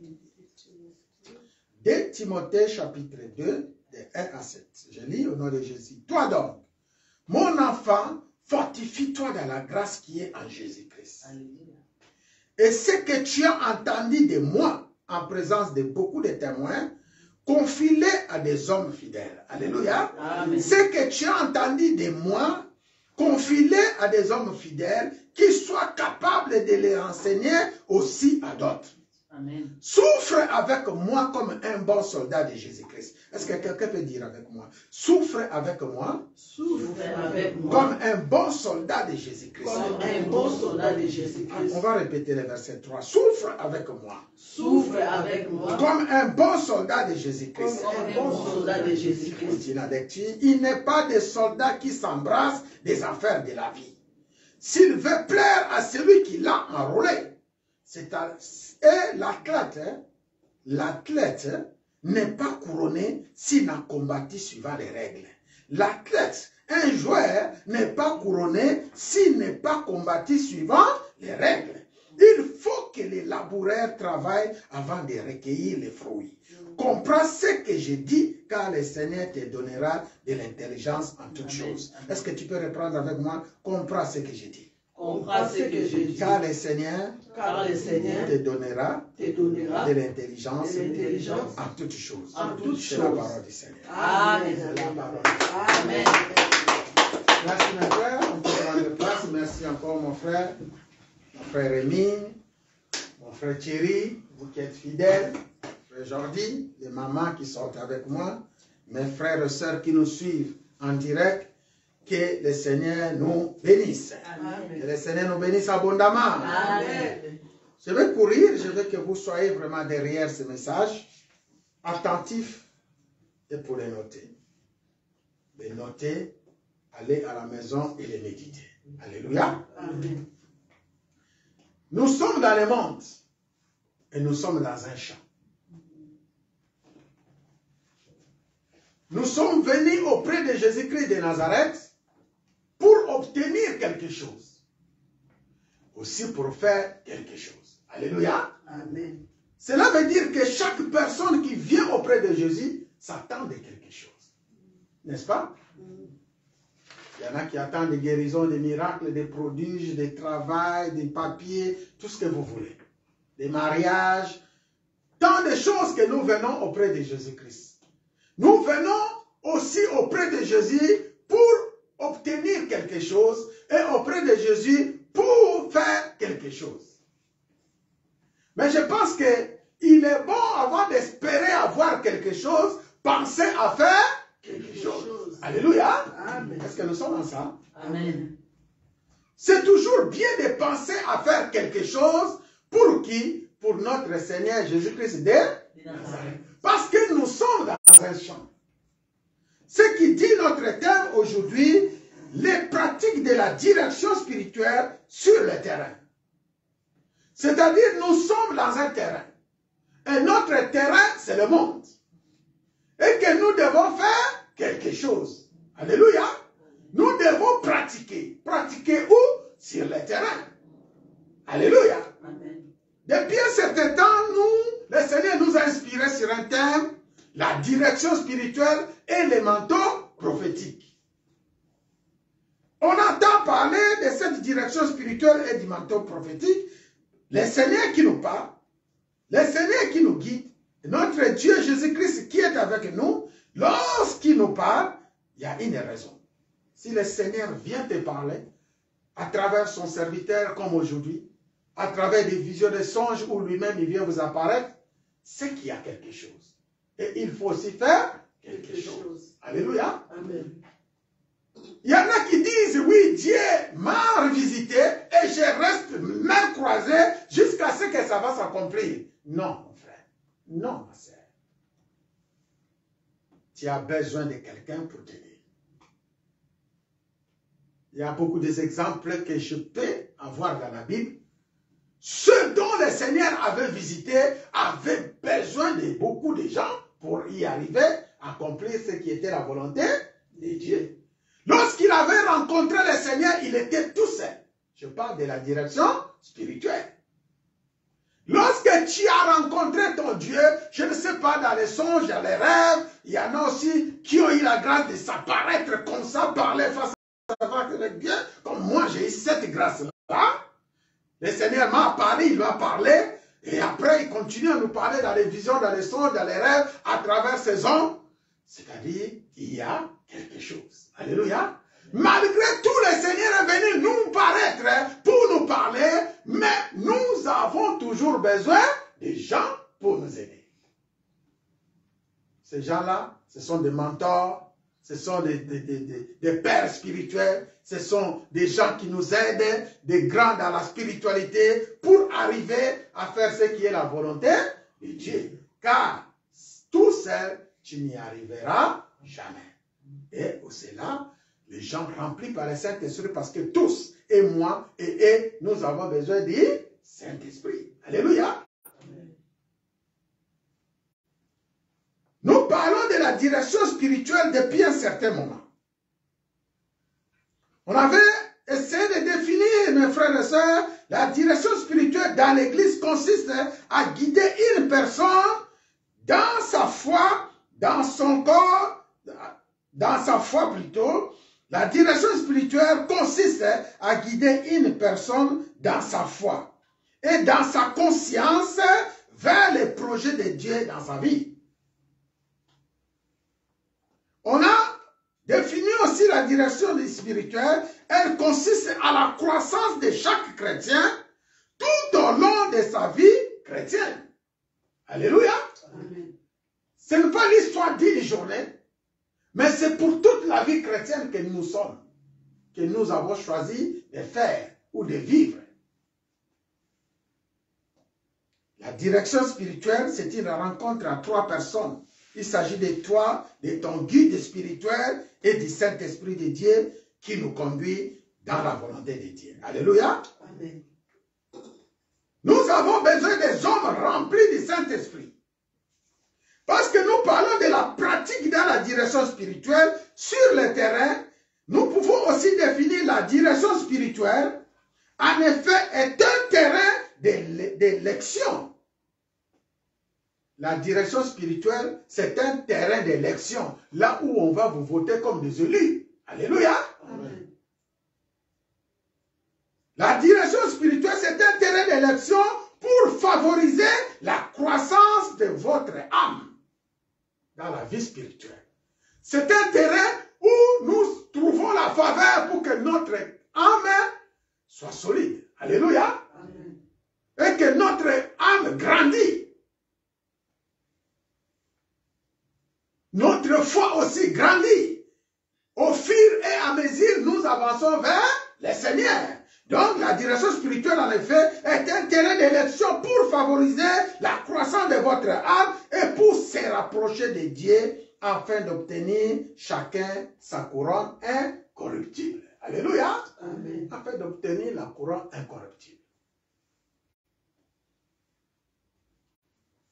2 Timothée chapitre 2, de 1 à 7. Je lis au nom de Jésus. Toi donc, mon enfant, fortifie-toi dans la grâce qui est en Jésus-Christ. Et ce que tu as entendu de moi, en présence de beaucoup de témoins, confie-le à des hommes fidèles. Alléluia. Amen. Ce que tu as entendu de moi, confie-le à des hommes fidèles qui soient capables de les renseigner aussi à d'autres. Amen. Souffre avec moi comme un bon soldat de Jésus-Christ. Est-ce que quelqu'un peut dire avec moi? Souffre avec moi Souffre avec moi. comme un bon soldat de Jésus-Christ. Comme un bon soldat de Jésus-Christ. On va répéter le verset 3. Souffre avec moi Souffre avec moi. comme un bon soldat de Jésus-Christ. Comme un bon soldat de Jésus-Christ. Continue la lecture. Il n'est pas des soldats qui s'embrassent des affaires de la vie. S'il veut plaire à celui qui l'a enrôlé, et l'athlète n'est pas couronné s'il n'a combattu suivant les règles. L'athlète, un joueur, n'est pas couronné s'il n'est pas combattu suivant les règles. Il faut que les laboureurs travaillent avant de recueillir les fruits. Comprends ce que je dis, car le Seigneur te donnera de l'intelligence en toutes choses. Est-ce que tu peux reprendre avec moi? Comprends ce que je dis. Comprends ce que je dis. Car le Seigneur te donnera de l'intelligence en toutes choses. C'est la parole du Seigneur. Amen. C'est la parole. Amen. Merci mes frères, on peut prendre place. Merci encore mon frère Rémi, mon frère Thierry, vous qui êtes fidèles, frère Jordi, les mamans qui sont avec moi, mes frères et sœurs qui nous suivent en direct. Que le Seigneur nous bénisse. Amen. Que le Seigneur nous bénisse abondamment. Amen. Je vais courir, je veux que vous soyez vraiment derrière ce message, attentifs et pour les noter. Les noter, aller à la maison et les méditer. Alléluia. Amen. Nous sommes dans le monde et nous sommes dans un champ. Nous sommes venus auprès de Jésus-Christ de Nazareth pour obtenir quelque chose. Aussi pour faire quelque chose. Alléluia. Amen. Cela veut dire que chaque personne qui vient auprès de Jésus s'attend de quelque chose. N'est-ce pas? Il y en a qui attendent des guérisons, des miracles, des prodiges, des travails, des papiers, tout ce que vous voulez. Des mariages, tant de choses que nous venons auprès de Jésus-Christ. Nous venons aussi auprès de Jésus pour obtenir quelque chose et auprès de Jésus pour faire quelque chose. Mais je pense qu'il est bon avant d'espérer avoir quelque chose, penser à faire quelque chose. Alléluia. Amen. Est-ce que nous sommes ensemble? Amen. C'est toujours bien de penser à faire quelque chose pour qui? Pour notre Seigneur Jésus-Christ de Nazareth. Parce que nous sommes dans un champ. Ce qui dit notre thème aujourd'hui, les pratiques de la direction spirituelle sur le terrain. C'est-à-dire, nous sommes dans un terrain. Et notre terrain, c'est le monde. Et que nous devons faire quelque chose. Alléluia. Nous devons pratiquer. Pratiquer où? Sur le terrain. Alléluia. Amen. Depuis un certain temps, le Seigneur nous a inspirés sur un thème, la direction spirituelle et les manteaux prophétiques. On entend parler de cette direction spirituelle et du manteau prophétique. Le Seigneur qui nous parle, le Seigneur qui nous guide, notre Dieu Jésus-Christ qui est avec nous, lorsqu'il nous parle, il y a une raison. Si le Seigneur vient te parler, à travers son serviteur comme aujourd'hui, à travers des visions, des songes où lui-même il vient vous apparaître, c'est qu'il y a quelque chose. Et il faut aussi faire quelque chose. Alléluia. Amen. Il y en a qui disent, oui, Dieu m'a revisité et je reste main croisée jusqu'à ce que ça va s'accomplir. Non, mon frère. Non, ma sœur. Tu as besoin de quelqu'un pour t'aider. Il y a beaucoup d'exemples que je peux avoir dans la Bible. Ceux dont le Seigneur avait visité avaient besoin de beaucoup de gens pour y arriver à accomplir ce qui était la volonté de Dieu. Lorsqu'il avait rencontré le Seigneur, il était tout seul. Je parle de la direction spirituelle. Lorsque tu as rencontré ton Dieu, je ne sais pas, dans les songes, dans les rêves, il y en a aussi qui ont eu la grâce de s'apparaître comme ça, parler face à face avec Dieu, comme moi j'ai eu cette grâce-là. Le Seigneur m'a apparu, il m'a parlé, et après il continue à nous parler dans les visions, dans les songes, dans les rêves, à travers ces hommes. C'est-à-dire, il y a quelque chose. Alléluia. Malgré tout, le Seigneur est venu nous paraître pour nous parler, mais nous avons toujours besoin des gens pour nous aider. Ces gens-là, ce sont des mentors, ce sont des pères spirituels, ce sont des gens qui nous aident, des grands dans la spiritualité, pour arriver à faire ce qui est la volonté de Dieu. Car tout seul, tu n'y arriveras jamais. Et c'est là, les gens remplis par le Saint-Esprit, parce que tous, et moi, et eux, nous avons besoin du Saint-Esprit. Alléluia. Nous parlons de la direction spirituelle depuis un certain moment. On avait essayé de définir, mes frères et sœurs, la direction spirituelle dans l'Église consiste à guider une personne dans sa foi, dans son corps, dans sa foi plutôt. La direction spirituelle consiste à guider une personne dans sa foi et dans sa conscience vers les projets de Dieu dans sa vie. On a défini aussi la direction spirituelle. Elle consiste à la croissance de chaque chrétien tout au long de sa vie chrétienne. Alléluia. Amen. Ce n'est pas l'histoire d'une journée, mais c'est pour toute la vie chrétienne que nous sommes, que nous avons choisi de faire ou de vivre. direction spirituelle, c'est une rencontre à 3 personnes. Il s'agit de toi, de ton guide spirituel et du Saint-Esprit de Dieu qui nous conduit dans la volonté de Dieu. Alléluia. Amen. Nous avons besoin des hommes remplis du Saint-Esprit. Parce que nous parlons de la pratique dans la direction spirituelle sur le terrain. Nous pouvons aussi définir la direction spirituelle. En effet, est un terrain d'élection. La direction spirituelle, c'est un terrain d'élection. Là où on va vous voter comme des élus. Alléluia. Amen. La direction spirituelle, c'est un terrain d'élection pour favoriser la croissance de votre âme dans la vie spirituelle. C'est un terrain où nous trouvons la faveur pour que notre âme soit solide. Alléluia. Amen. Et que notre âme grandisse. Notre foi aussi grandit. Au fur et à mesure, nous avançons vers le Seigneur. Donc, la direction spirituelle, en effet, est un terrain d'élection pour favoriser la croissance de votre âme et pour se rapprocher de Dieu afin d'obtenir chacun sa couronne incorruptible. Alléluia. Amen. Afin d'obtenir la couronne incorruptible.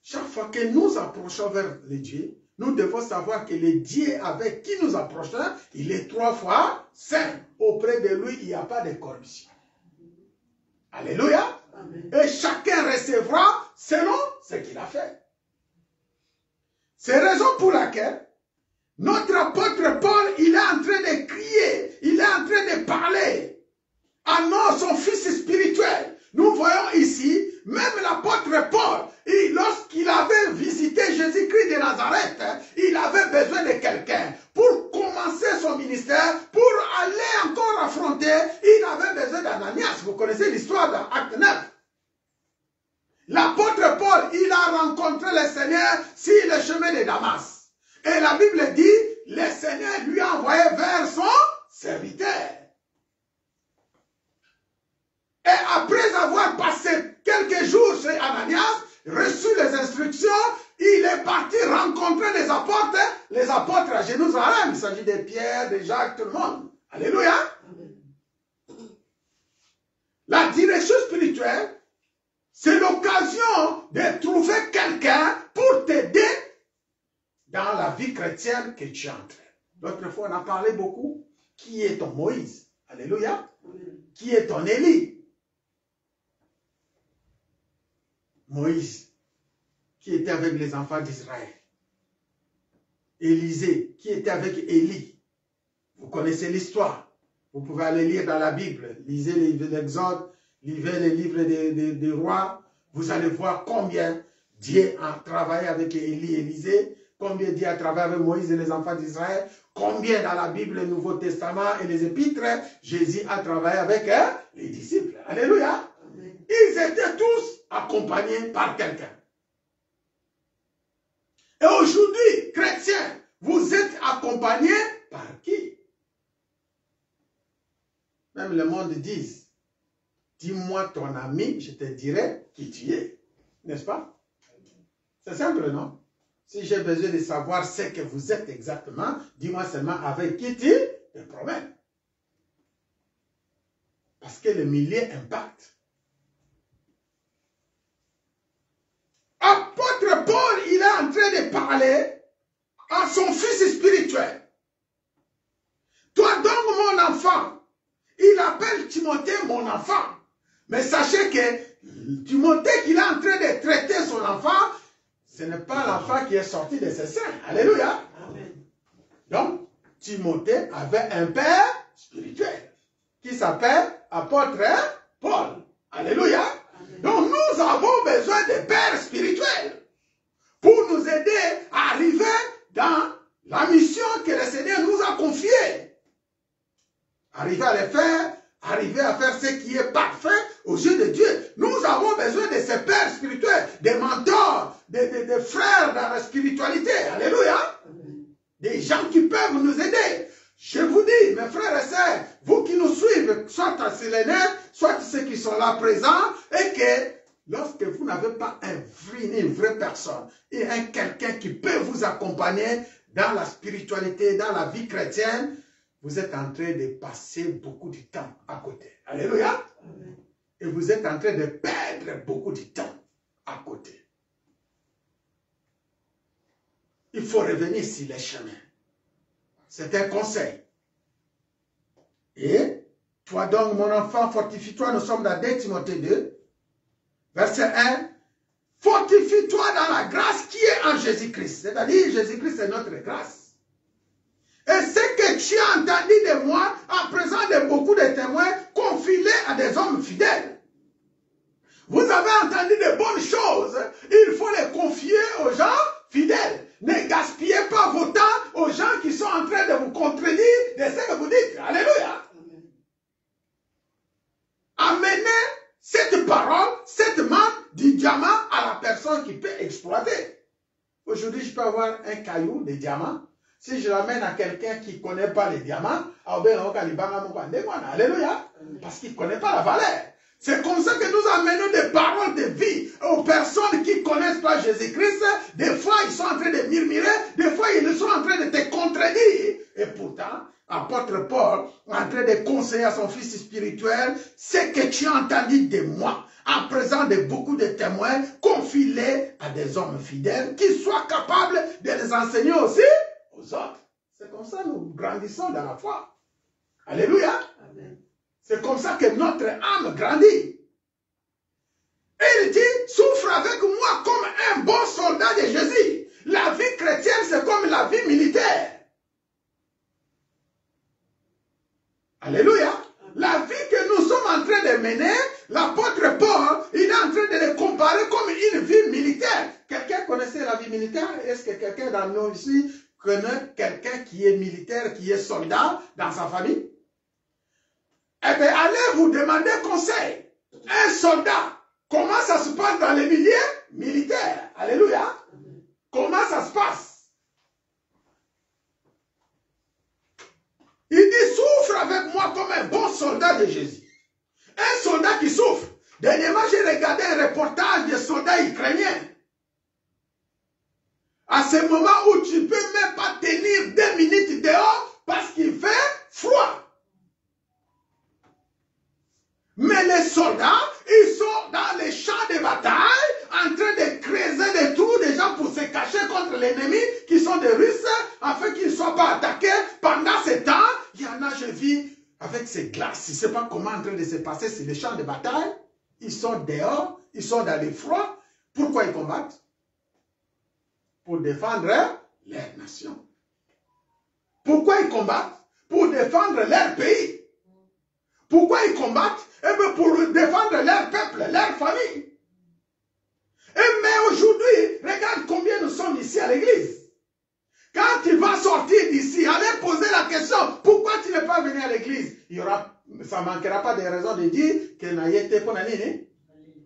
Chaque fois que nous approchons vers le Dieu, nous devons savoir que le Dieu avec qui nous approchons, il est 3 fois saint. Auprès de lui, il n'y a pas de corruption. Alléluia. Amen. Et chacun recevra selon ce qu'il a fait. C'est la raison pour laquelle notre apôtre Paul, il est en train de crier, il est en train de parler à son fils spirituel. Nous voyons ici, même l'apôtre Paul, lorsqu'il avait visité Jésus-Christ de Nazareth, il avait besoin de quelqu'un pour commencer son ministère, pour aller encore affronter, il avait besoin d'Ananias. Vous connaissez l'histoire dans Acte 9. L'apôtre Paul, il a rencontré le Seigneur sur le chemin de Damas. Et la Bible dit, le Seigneur lui a envoyé vers son serviteur. Et après avoir passé quelques jours chez Ananias, reçu les instructions, il est parti rencontrer les apôtres à Jérusalem. Il s'agit de Pierre, de Jacques, tout le monde. Alléluia. Amen. La direction spirituelle, c'est l'occasion de trouver quelqu'un pour t'aider dans la vie chrétienne que tu es en train. L'autre fois, on a parlé beaucoup. Qui est ton Moïse? Alléluia. Amen. Qui est ton Élie? Moïse, qui était avec les enfants d'Israël. Élisée, qui était avec Élie. Vous connaissez l'histoire. Vous pouvez aller lire dans la Bible. Lisez les livres d'Exode, lisez les livres des rois. Vous allez voir combien Dieu a travaillé avec Élie et Élisée, combien Dieu a travaillé avec Moïse et les enfants d'Israël, combien dans la Bible, le Nouveau Testament et les épîtres, Jésus a travaillé avec les disciples. Alléluia. Amen. Ils étaient tous accompagnés par quelqu'un. Et aujourd'hui, chrétiens, vous êtes accompagnés par qui? Même le monde dit, dis-moi ton ami, je te dirai qui tu es. N'est-ce pas? C'est simple, non? Si j'ai besoin de savoir ce que vous êtes exactement, dis-moi seulement avec qui tu te promènes. Parce que le milieu impacte. Apôtre Paul, il est en train de parler à son fils spirituel. Toi donc mon enfant, il appelle Timothée mon enfant. Mais sachez que Timothée qu'il est en train de traiter son enfant, ce n'est pas l'enfant qui est sorti de ses seins. Alléluia. Amen. Donc, Timothée avait un père spirituel qui s'appelle apôtre Paul. Alléluia. Amen. Donc, nous avons besoin de pères spirituels pour nous aider à arriver dans la mission que le Seigneur nous a confiée. Arriver à le faire, arriver à faire ce qui est parfait aux yeux de Dieu. Nous avons besoin de ces pères spirituels, des mentors, des frères dans la spiritualité. Alléluia. Amen. Des gens qui peuvent nous aider. Je vous dis, mes frères et sœurs, vous qui nous suivez, soit sur les net, soit ceux qui sont là présents, et que lorsque vous n'avez pas une vraie personne, et quelqu'un qui peut vous accompagner dans la spiritualité, dans la vie chrétienne, vous êtes en train de passer beaucoup de temps à côté. Alléluia. Amen. Et vous êtes en train de perdre beaucoup de temps à côté. Il faut revenir sur les chemins. C'est un conseil. Et toi donc, mon enfant, fortifie-toi. Nous sommes dans 2 Timothée 2, verset 1. Fortifie-toi dans la grâce qui est en Jésus-Christ. C'est-à-dire, Jésus-Christ est notre grâce. Et ce que tu as entendu de moi, en présence de beaucoup de témoins, confie-les à des hommes fidèles. Vous avez entendu de bonnes choses, il faut les confier aux gens fidèles. Ne gaspillez pas vos temps aux gens qui sont en train de vous contredire de ce que vous dites. Alléluia. Amenez cette parole, cette main du diamant à la personne qui peut exploiter. Aujourd'hui, je peux avoir un caillou de diamant. Si je l'amène à quelqu'un qui ne connaît pas les diamants, alléluia, parce qu'il ne connaît pas la valeur. C'est comme ça que nous amenons des paroles de vie aux personnes qui ne connaissent pas Jésus-Christ. Des fois, ils sont en train de murmurer, des fois, ils sont en train de te contredire. Et pourtant, apôtre Paul, en train de conseiller à son fils spirituel, ce que tu as entendu de moi, en présence de beaucoup de témoins, confie-les à des hommes fidèles qui soient capables de les enseigner aussi aux autres. C'est comme ça que nous grandissons dans la foi. Alléluia. C'est comme ça que notre âme grandit. Et il dit, souffre avec moi comme un bon soldat de Jésus. La vie chrétienne, c'est comme la vie militaire. Alléluia. La vie que nous sommes en train de mener, l'apôtre Paul, il est en train de le comparer comme une vie militaire. Quelqu'un connaissait la vie militaire? Est-ce que quelqu'un dans nous ici connaît quelqu'un qui est militaire, qui est soldat dans sa famille? Eh bien, allez vous demander conseil. Un soldat, comment ça se passe dans les milieux militaires? Alléluia. Comment ça se passe? Il dit, souffre avec moi comme un bon soldat de Jésus. Un soldat qui souffre. Dernièrement, j'ai regardé un reportage de soldats ukrainiens. À ce moment où tu ne peux même pas tenir 2 minutes dehors parce qu'il fait froid. Mais les soldats, ils sont dans les champs de bataille, en train de creuser des trous déjà pour se cacher contre l'ennemi, qui sont des Russes, afin qu'ils ne soient pas attaqués. Pendant ce temps, il y en a, je vis, avec ces glaces, je ne sais pas comment en train de se passer sur les champs de bataille. Ils sont dehors, ils sont dans le froid. Pourquoi ils combattent? Pour défendre leur nation. Pourquoi ils combattent? Pour défendre leur pays. Pourquoi ils combattent? Eh bien, pour défendre leur peuple, leur famille. Mais aujourd'hui, regarde combien nous sommes ici à l'église. Quand tu vas sortir d'ici, allez poser la question, pourquoi tu n'es pas venu à l'église? Ça ne manquera pas de raisons de dire que n'a été pour la ligne.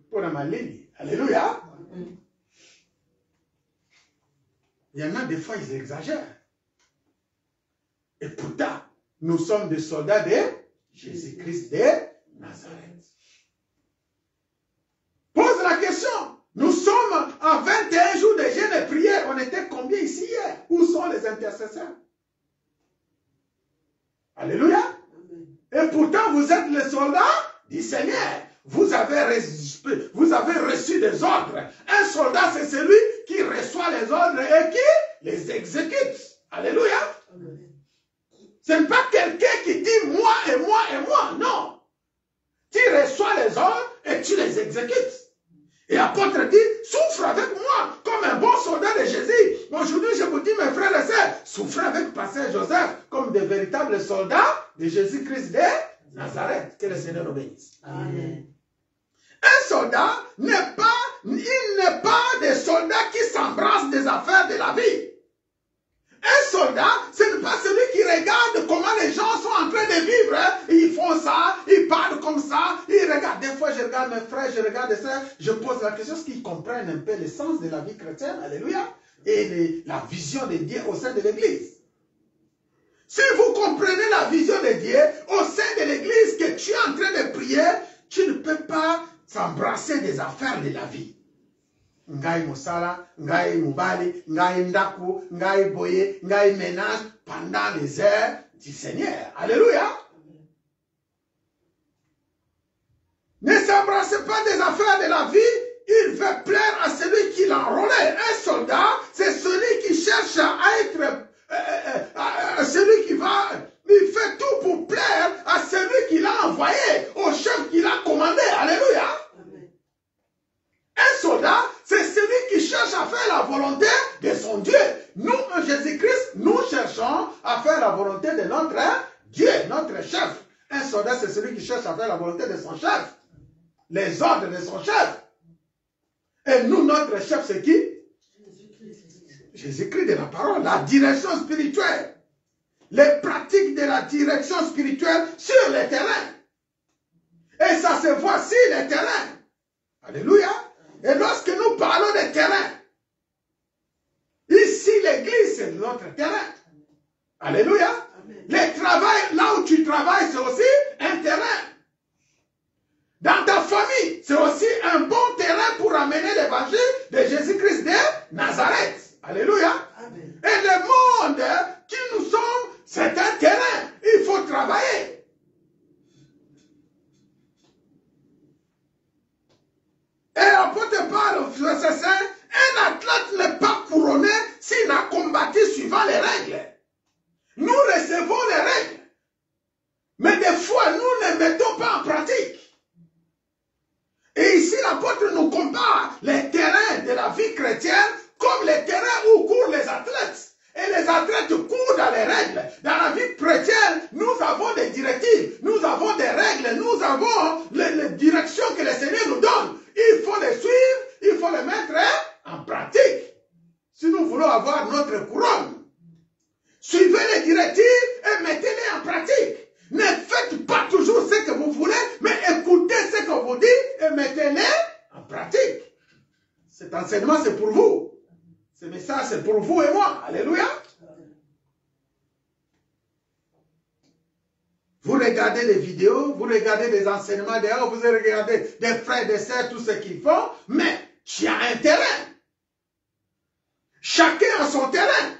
Pour la ligne. Alléluia. Il y en a des fois, ils exagèrent. Et pourtant, nous sommes des soldats de Jésus-Christ de Nazareth. Pose la question. Nous sommes en 21 jours de jeûne et prière. On était combien ici hier? Où sont les intercesseurs? Alléluia. Et pourtant, vous êtes les soldats du Seigneur. Vous avez reçu des ordres. Un soldat, c'est celui qui reçoit les ordres et qui les exécute. Alléluia. Ce n'est pas quelqu'un qui dit moi et moi et moi. Non. Tu reçois les ordres et tu les exécutes. Et l'apôtre dit, souffre avec moi comme un bon soldat de Jésus. Aujourd'hui, je vous dis, mes frères et sœurs, souffrez avec Pasteur Joseph comme de véritables soldats de Jésus-Christ de Nazareth. Que le Seigneur nous bénisse. Amen. Un soldat n'est pas des soldats qui s'embrassent des affaires de la vie. Un soldat, ce n'est pas celui qui regarde comment les gens sont en train de vivre. Ils font ça, ils parlent comme ça, ils regardent. Des fois, je regarde mes frères, je regarde ça, je pose la question, est-ce qu'ils comprennent un peu le sens de la vie chrétienne? Alléluia. Et la vision de Dieu au sein de l'Église. Si vous comprenez la vision de Dieu au sein de l'Église, que tu es en train de prier, tu ne peux pas s'embrasser des affaires de la vie. Ngai mosala, ngai mubali, ngai ndaku, ngai boye, ngai ménage pendant les heures du Seigneur. Alléluia. Ne s'embrassez pas des affaires de la vie. Il veut plaire à celui qui l'a enrôlé. Un soldat, c'est celui qui cherche à être celui qui va. Il fait tout pour plaire à celui qui l'a envoyé, au chef qui l'a commandé. Alléluia. Amen. Un soldat, c'est celui qui cherche à faire la volonté de son Dieu. Nous, en Jésus-Christ, nous cherchons à faire la volonté de notre Dieu, notre chef. Un soldat, c'est celui qui cherche à faire la volonté de son chef. Les ordres de son chef. Et nous, notre chef, c'est qui? Jésus-Christ de la parole, la direction spirituelle. Les pratiques de la direction spirituelle sur le terrain. Et ça se voit sur le terrain. Alléluia. Et lorsque nous parlons de terrain, ici l'église c'est notre terrain. Alléluia. Le travail, là où tu travailles, c'est aussi un terrain. Dans ta famille, c'est aussi un bon terrain pour amener l'évangile de Jésus-Christ de Nazareth. Alléluia. Amen. Et le monde qui nous sommes, c'est un terrain. Il faut travailler. Et l'apôtre parle au verset 5, un athlète n'est pas couronné s'il n'a combattu suivant les règles. Nous recevons les règles. Mais des fois, nous ne mettons pas en pratique. Et ici, l'apôtre nous compare les terrains de la vie chrétienne comme les terrains où courent les athlètes. Et les athlètes courent dans les règles. Dans la vie chrétienne, nous avons des directives, nous avons des règles, nous avons les directions que le Seigneur nous donne. Il faut les suivre, il faut les mettre en pratique. Si nous voulons avoir notre couronne, suivez les directives et mettez-les en pratique. Ne faites pas toujours ce que vous voulez, mais écoutez ce qu'on vous dit et mettez-les en pratique. Cet enseignement, c'est pour vous. Ce message, c'est pour vous et moi. Alléluia. Vous regardez des vidéos, vous regardez des enseignements dehors, vous regardez des frères, des sœurs, tout ce qu'ils font, mais tu as un terrain. Chacun a son terrain.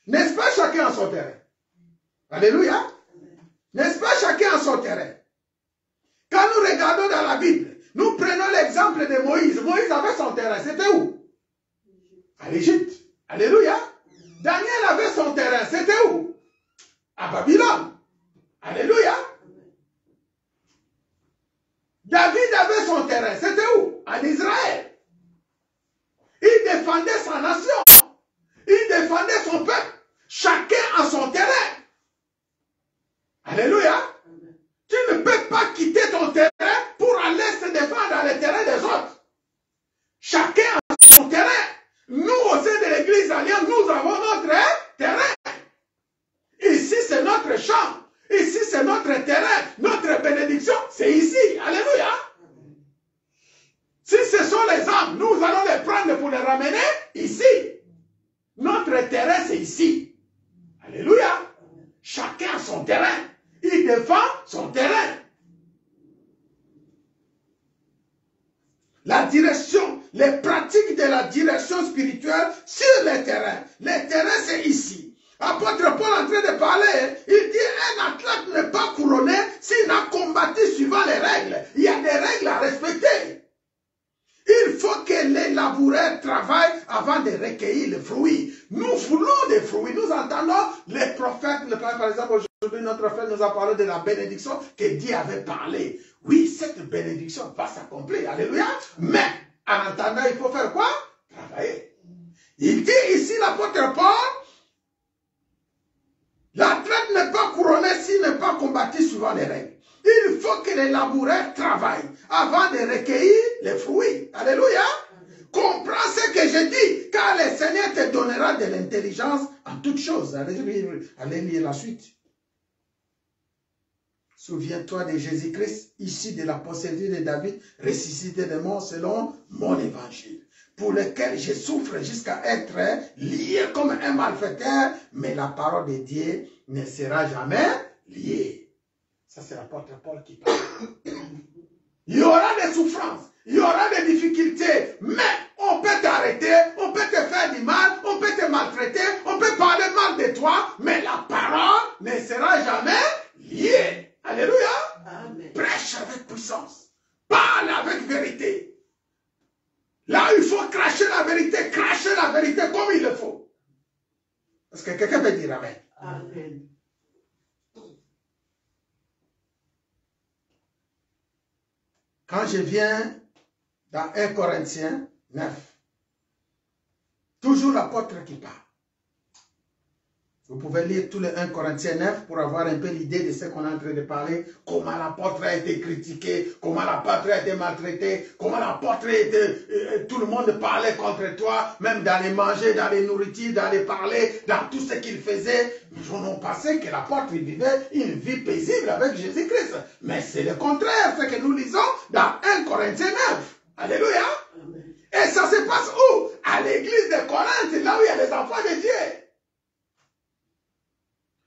N'est-ce pas chacun a son terrain? Alléluia. N'est-ce pas chacun a son terrain? Quand nous regardons dans la Bible, nous prenons l'exemple de Moïse. Moïse avait son terrain. C'était où? À l'Égypte. Alléluia. Daniel avait son terrain. C'était où? À Babylone. Alléluia. David avait son terrain. C'était où? En Israël. Il défendait sa nation. Il défendait son peuple. Chacun a son terrain. Alléluia. Tu ne peux pas quitter ton terrain pour aller se défendre dans le terrain des autres. Chacun a son terrain. Nous, au sein de l'église alliance, nous avons notre terrain. Ici, c'est notre champ. Ici, c'est notre terrain. Notre bénédiction, c'est ici. Alléluia. Si ce sont les âmes, nous allons les prendre pour les ramener ici. Notre terrain, c'est ici. Alléluia. Chacun a son terrain. Il défend son terrain. La direction, les pratiques de la direction spirituelle sur les terrains. Les terrains, c'est ici. Apôtre Paul en train de parler, il dit un athlète n'est pas couronné s'il n'a combattu suivant les règles. Il y a des règles à respecter. Il faut que les laboureurs travaillent avant de recueillir les fruits. Nous voulons des fruits. Nous entendons les prophètes. Par exemple, aujourd'hui, notre frère nous a parlé de la bénédiction que Dieu avait parlé. Oui, cette bénédiction va s'accomplir. Alléluia. Mais, en attendant, il faut faire quoi? Travailler. Il dit ici, l'apôtre Paul, l'athlète n'est pas couronné s'il n'est pas combattu suivant les règles. Il faut que les laboureurs travaillent avant de recueillir les fruits. Alléluia. Comprends ce que je dis, car le Seigneur te donnera de l'intelligence en toutes choses. Allez lire la suite. Souviens-toi de Jésus-Christ, issu de la postérité de David, ressuscité de mort selon mon évangile, pour lequel je souffre jusqu'à être lié comme un malfaiteur, mais la parole de Dieu ne sera jamais liée. Ça, c'est l'apôtre Paul qui parle. Il y aura des souffrances, il y aura des difficultés, mais on peut t'arrêter, on peut te faire du mal, on peut te maltraiter, on peut parler mal de toi, mais la parole ne sera jamais liée. Alléluia. Amen. Prêche avec puissance, parle avec vérité. Là, il faut cracher la vérité comme il le faut. Est-ce que quelqu'un peut dire Amen? Amen. Quand je viens dans 1 Corinthiens 9, toujours l'apôtre qui parle. Vous pouvez lire tous les 1 Corinthiens 9 pour avoir un peu l'idée de ce qu'on est en train de parler, comment l'apôtre a été critiqué, comment l'apôtre a été maltraité, comment l'apôtre a été... tout le monde parlait contre toi, même dans les manger, dans les nourritures, dans les parler, dans tout ce qu'il faisait. Nous avons pensé que l'apôtre vivait une vie paisible avec Jésus-Christ. Mais c'est le contraire, ce que nous lisons dans 1 Corinthiens 9. Alléluia. Amen. Et ça se passe où? À l'église de Corinthe, là où il y a les enfants de Dieu.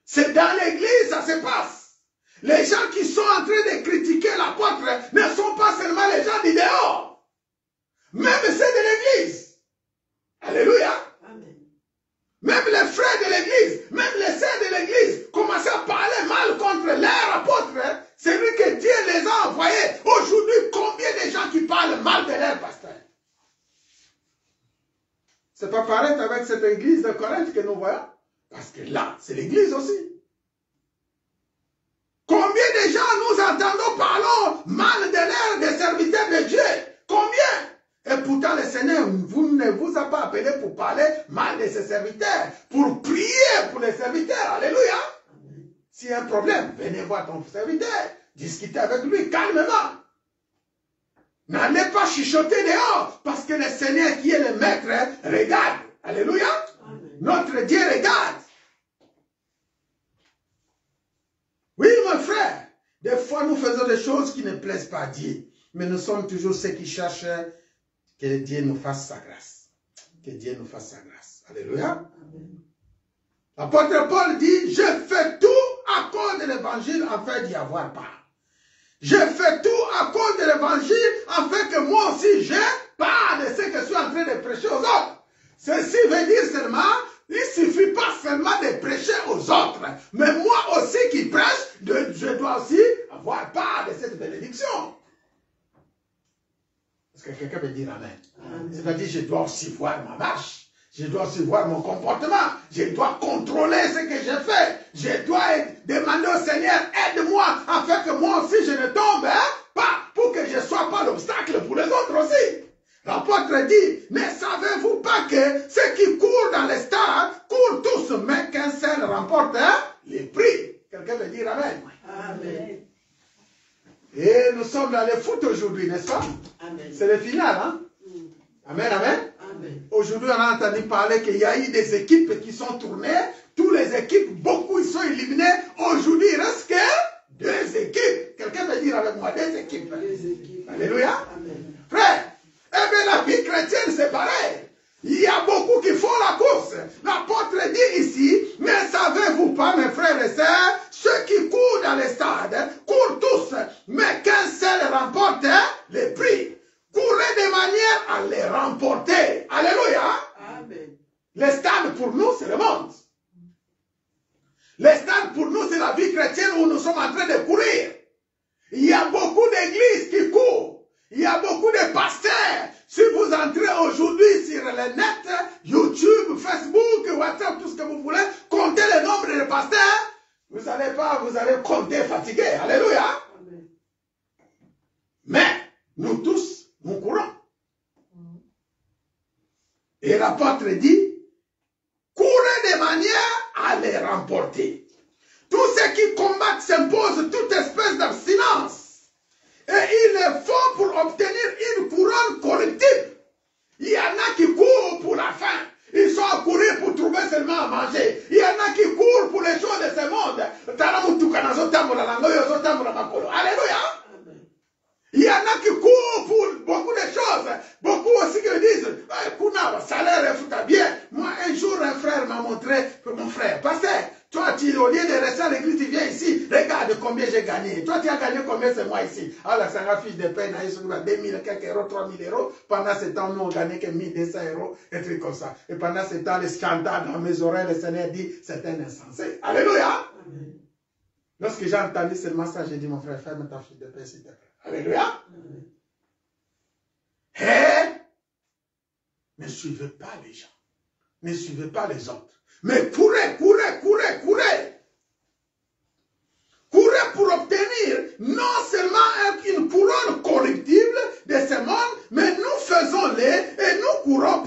C'est dans l'église, ça se passe. Les gens qui sont en train de critiquer l'apôtre ne sont pas seulement les gens du dehors. Même ceux de l'église. Alléluia. Amen. Même les frères de l'église, même les sœurs de l'église commencent à parler mal contre leur apôtre. C'est lui que Dieu les a envoyés. Aujourd'hui, combien de gens qui parlent mal de leur pasteur? C'est pas pareil avec cette église de Corinthe que nous voyons. Parce que là, c'est l'église aussi. Combien de gens nous entendons parlons mal de l'air des serviteurs de Dieu? Combien? Et pourtant le Seigneur ne vous a pas appelé pour parler mal de ses serviteurs, pour prier pour les serviteurs. Alléluia. S'il y a un problème, venez voir ton serviteur, discutez avec lui calmement. N'allez pas chuchoter dehors, parce que le Seigneur qui est le maître regarde. Alléluia. Notre Dieu regarde. Oui, mon frère, des fois nous faisons des choses qui ne plaisent pas à Dieu. Mais nous sommes toujours ceux qui cherchent que Dieu nous fasse sa grâce. Que Dieu nous fasse sa grâce. Alléluia. L'apôtre Paul dit, je fais tout à cause de l'évangile afin d'y avoir part. Je fais tout à cause de l'évangile afin que moi aussi j'ai part de ce que je suis en train de prêcher aux autres. Ceci veut dire seulement, il ne suffit pas seulement de prêcher aux autres, mais moi aussi qui prêche, je dois aussi avoir part de cette bénédiction. Est-ce que quelqu'un peut dire Amen? C'est-à-dire, je dois aussi voir ma marche, je dois aussi voir mon comportement, je dois contrôler ce que je fais, je dois demander au Seigneur, aide-moi afin que moi aussi je ne tombe pas, pour que je ne sois pas l'obstacle pour les autres aussi. L'apôtre dit, ne savez-vous pas que ceux qui courent dans les stades courent tous, mais qu'un seul remporte les prix? Quelqu'un veut dire Amen? Amen. Et nous sommes dans le foot aujourd'hui, n'est-ce pas? Amen. C'est le final, hein? Amen, amen. Amen. Aujourd'hui, on a entendu parler qu'il y a eu des équipes qui sont tournées. Toutes les équipes, beaucoup, ils sont éliminés. Aujourd'hui, il reste que 2 équipes. Quelqu'un veut dire avec moi 2 équipes? Les équipes. Alléluia. Amen. Frère, eh bien la vie chrétienne c'est pareil. Il y a beaucoup qui font la course. L'apôtre dit ici, mais savez-vous pas mes frères et sœurs, ceux qui courent dans les stades, courent tous, mais qu'un seul remporte les prix. Courez de manière à les remporter. Alléluia. Amen. Les stades pour nous c'est le monde. Les stades pour nous c'est la vie chrétienne où nous sommes en train de courir. Il y a beaucoup d'églises qui courent. Il y a beaucoup de pasteurs. Si vous entrez aujourd'hui sur le net, YouTube, Facebook, WhatsApp, tout ce que vous voulez, comptez le nombre de pasteurs, vous allez compter fatigué. Alléluia. Amen. Mais nous tous, nous courons. Et l'apôtre dit, courez de manière à les remporter. Tous ceux qui combattent s'imposent toute espèce d'abstinence. Et il est fort pour obtenir une couronne corruptible. Il y en a qui courent pour la faim. Ils sont à courir pour trouver seulement à manger. Il y en a qui courent pour les choses de ce monde. Alléluia. Il y en a qui courent pour beaucoup de choses. Beaucoup aussi qui disent, Kuna, salaire est bien. Moi, un jour, un frère m'a montré, mon frère, pasteur, toi, au lieu de rester à l'église, tu viens ici, regarde combien j'ai gagné. Toi, tu as gagné combien ce mois ici? Alors, ça va fiche de paie, 2000 quelques euros, 3000 euros. Pendant ce temps, nous, on gagnait que 1200 euros, et trucs comme ça. Et pendant ce temps, les scandales dans mes oreilles, le Seigneur dit, c'est un insensé. Alléluia. Amen. Lorsque j'ai entendu seulement ça, j'ai dit, mon frère, ferme ta fiche de paie, s'il te plaît. Alléluia. Et ne suivez pas les gens. Ne suivez pas les autres. Mais courez, courez, courez, courez. Courez pour obtenir non seulement une couronne corruptible de ce monde, mais nous faisons-les et nous courons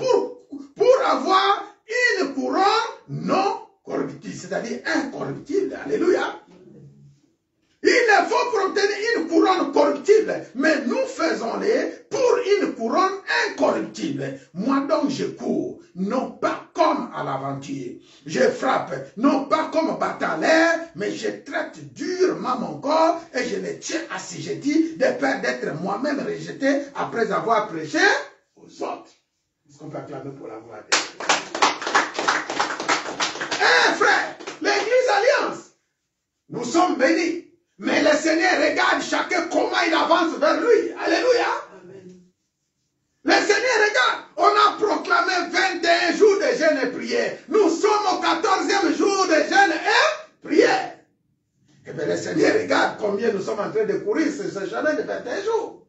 pour avoir une couronne non corruptible, c'est-à-dire incorruptible. Alléluia. Il est faux pour obtenir une couronne corruptible, mais nous faisons-les pour une couronne incorruptible. Moi donc je cours, non pas comme à l'aventure. Je frappe, non pas comme batailleur, mais je traite durement mon corps et je le tiens assujetti de peur d'être moi-même rejeté après avoir prêché aux autres. Est-ce qu'on peut acclamer pour la voix de Dieu? Eh frère, l'église Alliance, nous sommes bénis. Mais le Seigneur regarde chacun comment il avance vers lui. Alléluia. Amen. Le Seigneur regarde. On a proclamé 21 jours de jeûne et prière. Nous sommes au 14e jour de jeûne et prière. Et bien le Seigneur regarde combien nous sommes en train de courir ce chemin de 21 jours.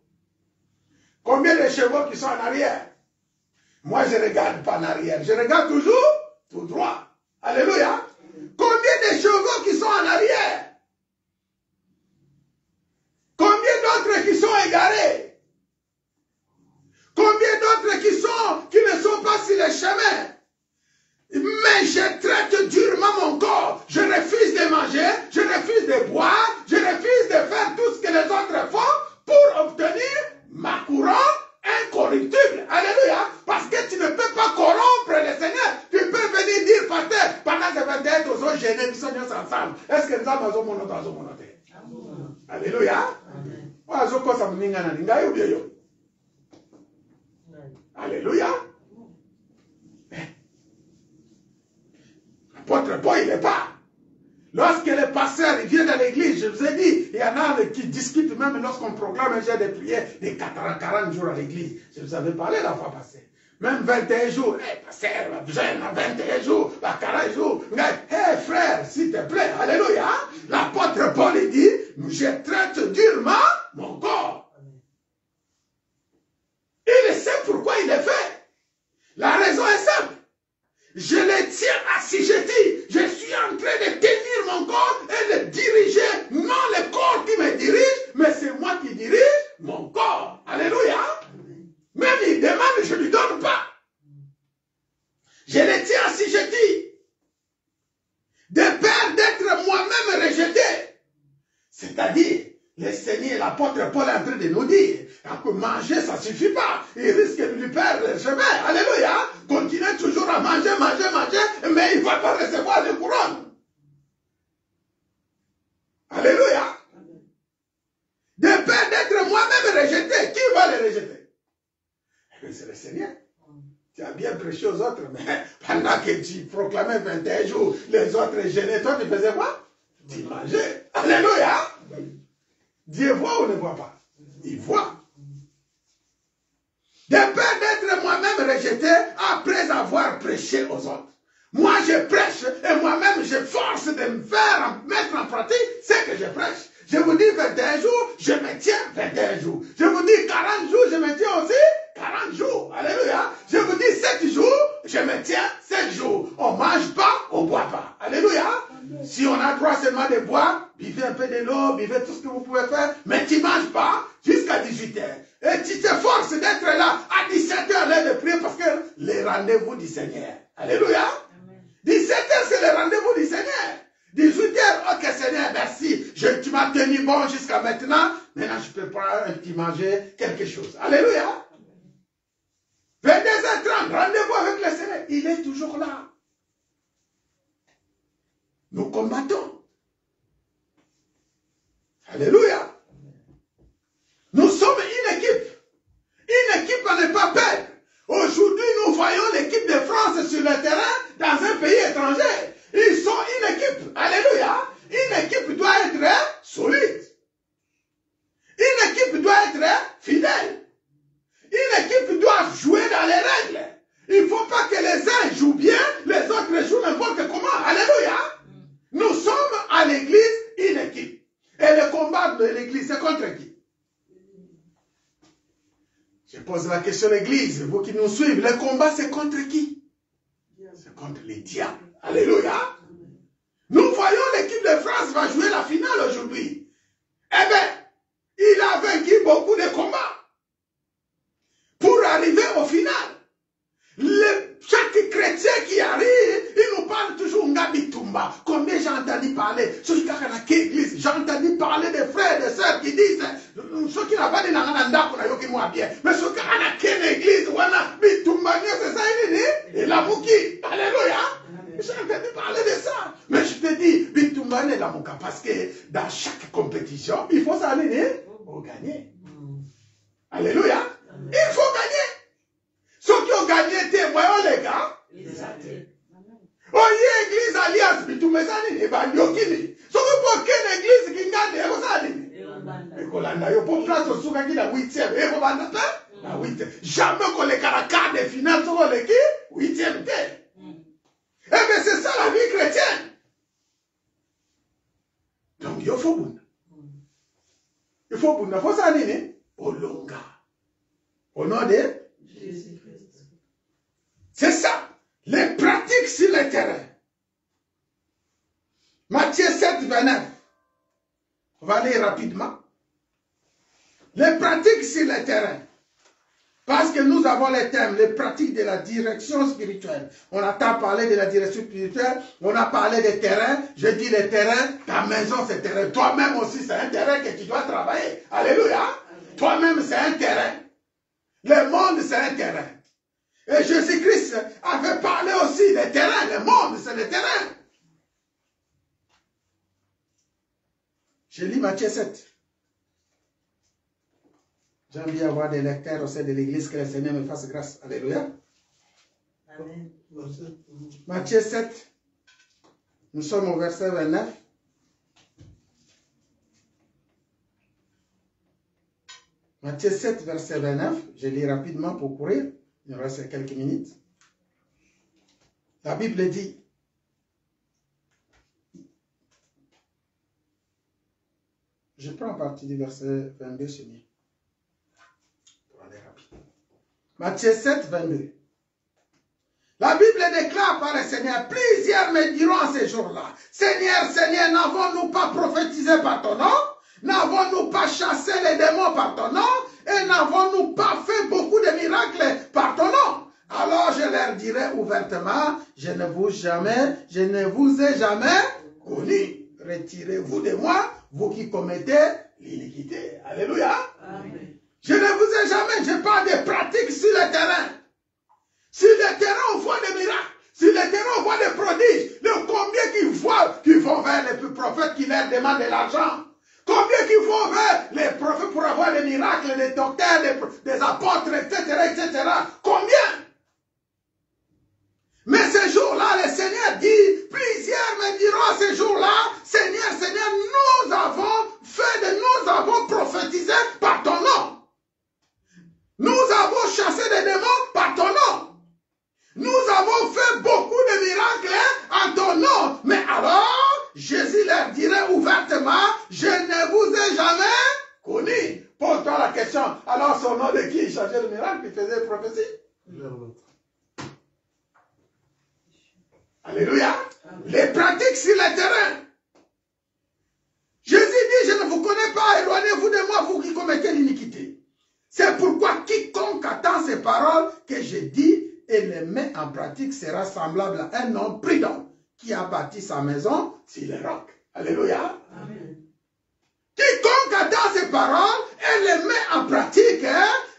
Combien de chevaux qui sont en arrière. Moi je ne regarde pas en arrière. Je regarde toujours tout droit. Alléluia. Combien de chevaux qui sont en arrière. Combien d'autres qui sont égarés? Combien d'autres qui ne sont pas sur le chemin? Mais je traite durement mon corps. Je refuse de manger, je refuse de boire, je refuse de faire tout ce que les autres font pour obtenir ma couronne incorruptible. Alléluia. Parce que tu ne peux pas corrompre le Seigneur. Tu peux venir dire, pasteur, pendant ces 21 jours, nous sommes gênés, nous sommes ensemble. Est-ce que nous avons mon nom? Alléluia. Alléluia. L'apôtre Paul, il n'est pas. Lorsque le pasteur vient dans l'église, je vous ai dit, il y en a qui discutent même lorsqu'on proclame un jour de prière de 40 jours à l'église. Je vous avais parlé la fois passée. Même 21 jours. Pasteur, jeune à 21 jours, à 40 jours. Frère, s'il te plaît, alléluia. L'apôtre Paul, il dit, je traite durement mon corps. Il sait pourquoi il est fait. La raison est simple. Je le tiens assujetti. Je suis en train de tenir mon corps et de diriger. Non le corps qui me dirige, mais c'est moi qui dirige mon corps. Alléluia. Même il demande, je ne lui donne pas. Je le tiens assujetti. De peur d'être moi-même rejeté. C'est-à-dire, le Seigneur, l'apôtre Paul est en train de nous dire que manger, ça ne suffit pas. Il risque de lui perdre le chemin. Alléluia. Continuez toujours à manger, mais il ne va pas recevoir de couronne. Alléluia. De peur d'être moi-même rejeté. Qui va le rejeter? C'est le Seigneur. Tu as bien prêché aux autres, mais pendant que tu proclamais 21 jours, les autres gênés, toi tu faisais quoi? Tu mangeais. Alléluia. Dieu voit ou ne voit pas? Il voit. De peur d'être moi-même rejeté après avoir prêché aux autres. Moi je prêche et moi-même je force de me faire mettre en pratique ce que je prêche. Je vous dis 21 jours, je me tiens 21 jours. Je vous dis 40 jours, je me tiens aussi 40 jours. Alléluia. Je vous dis 7 jours, je me tiens 7 jours. On ne mange pas, on ne boit pas. Alléluia. Si on a droit seulement de boire, buvez un peu de l'eau, buvez tout ce que vous pouvez faire, mais tu ne manges pas jusqu'à 18 h. Et tu t'efforces d'être là à 17 h l'heure de prière parce que les rendez-vous du Seigneur. Alléluia. 17 h c'est le rendez-vous du Seigneur. 18 h, ok Seigneur, merci. Tu m'as tenu bon jusqu'à maintenant. Maintenant je peux prendre un petit manger, quelque chose. Alléluia. 22 h 30, rendez-vous avec le Seigneur. Il est toujours là. Nous combattons. Alléluia. Nous sommes une équipe. Une équipe à ne pas perdre. Aujourd'hui, nous voyons l'équipe de France sur le terrain dans un pays étranger. de l'église, c'est contre qui? Je pose la question à l'église, vous qui nous suivez, le combat c'est contre qui? C'est contre les diables. Alléluia. Nous voyons l'équipe de France va jouer la finale aujourd'hui. Eh bien, il a vaincu beaucoup de combats. Pour arriver au final, chaque chrétien qui arrive, il nous parle toujours Ngabi Tumba. Combien j'ai entendu parler? J'ai entendu parler des frères et des sœurs qui disent, ceux qui n'ont pas dit Nanganda, qu'on a yoki moi bien. Mais ceux qui ont quelle église, wana, Bitumba, c'est ça, il est né, et la Mouki. Alléluia. J'ai entendu parler de ça. Mais je te dis, Bitumba est la Mouka, parce que dans chaque compétition, il faut s'aligner pour gagner. Alléluia. Il faut gagner. Ceux qui ont gagné, voyons les gars. Oye église alliance bitumezani ni banyokini. Ceux qui ont quelle église qui gagne, vous allez. Et qu'on a eu pour place au soukaki la 8e. Et vous allez la 8e. Jamais qu'on les caractères des finales sur l'équipe 8e. Eh bien, c'est ça la vie chrétienne. Donc, il faut bouna. Il faut bouna. Il faut s'aligner au longa. Au nom de Jésus-Christ. C'est ça. Les pratiques sur le terrain. Matthieu 7, 29. On va aller rapidement. Les pratiques sur le terrain. Parce que nous avons les thèmes, les pratiques de la direction spirituelle. On a tant parlé de la direction spirituelle, on a parlé des terrains. Je dis les terrains, ta maison c'est terrain. Toi-même aussi c'est un terrain que tu dois travailler. Alléluia. Toi-même c'est un terrain. Le monde c'est un terrain. Et Jésus-Christ avait parlé aussi des terrains. Le monde c'est le terrain. Je lis Matthieu 7. J'aime bien avoir des lecteurs au sein de l'église, que le Seigneur me fasse grâce. Alléluia. Amen. Matthieu 7, nous sommes au verset 29. Matthieu 7, verset 29. Je lis rapidement pour courir. Il nous reste quelques minutes. La Bible dit, je prends partie du verset 22 chez moi. Matthieu 7, 22. La Bible déclare par le Seigneur, plusieurs me diront à ces jours-là, Seigneur, Seigneur, n'avons-nous pas prophétisé par ton nom? N'avons-nous pas chassé les démons par ton nom? Et n'avons-nous pas fait beaucoup de miracles par ton nom? Alors je leur dirai ouvertement, je ne vous ai jamais connu. Retirez-vous de moi, vous qui commettez l'iniquité. Alléluia. Amen. Je ne vous ai jamais, je parle de pratiques sur le terrain. Sur le terrain, on voit des miracles. Sur le terrain, on voit des prodiges. Combien qui vont vers les prophètes qui leur demandent de l'argent? Combien qui vont vers les prophètes pour avoir des miracles, des docteurs, des apôtres, etc., etc. Combien? Mais ces jours-là, le Seigneur dit, plusieurs me diront ces jours-là, Seigneur, Seigneur, nous avons prophétisé par ton nom. Nous avons chassé des démons par ton nom. Nous avons fait beaucoup de miracles en ton nom. Mais alors, Jésus leur dirait ouvertement, je ne vous ai jamais connu. Pose-toi la question, alors son nom de qui il changeait de miracle, il faisait prophétie? Alléluia. Les pratiques sur le terrain. Jésus dit, je ne vous connais pas, éloignez-vous de moi, vous qui commettez l'iniquité. C'est pourquoi quiconque attend ces paroles que je dis et les met en pratique sera semblable à un homme prudent qui a bâti sa maison sur les rocs. Alléluia. Amen. Quiconque attend ces paroles et les met en pratique,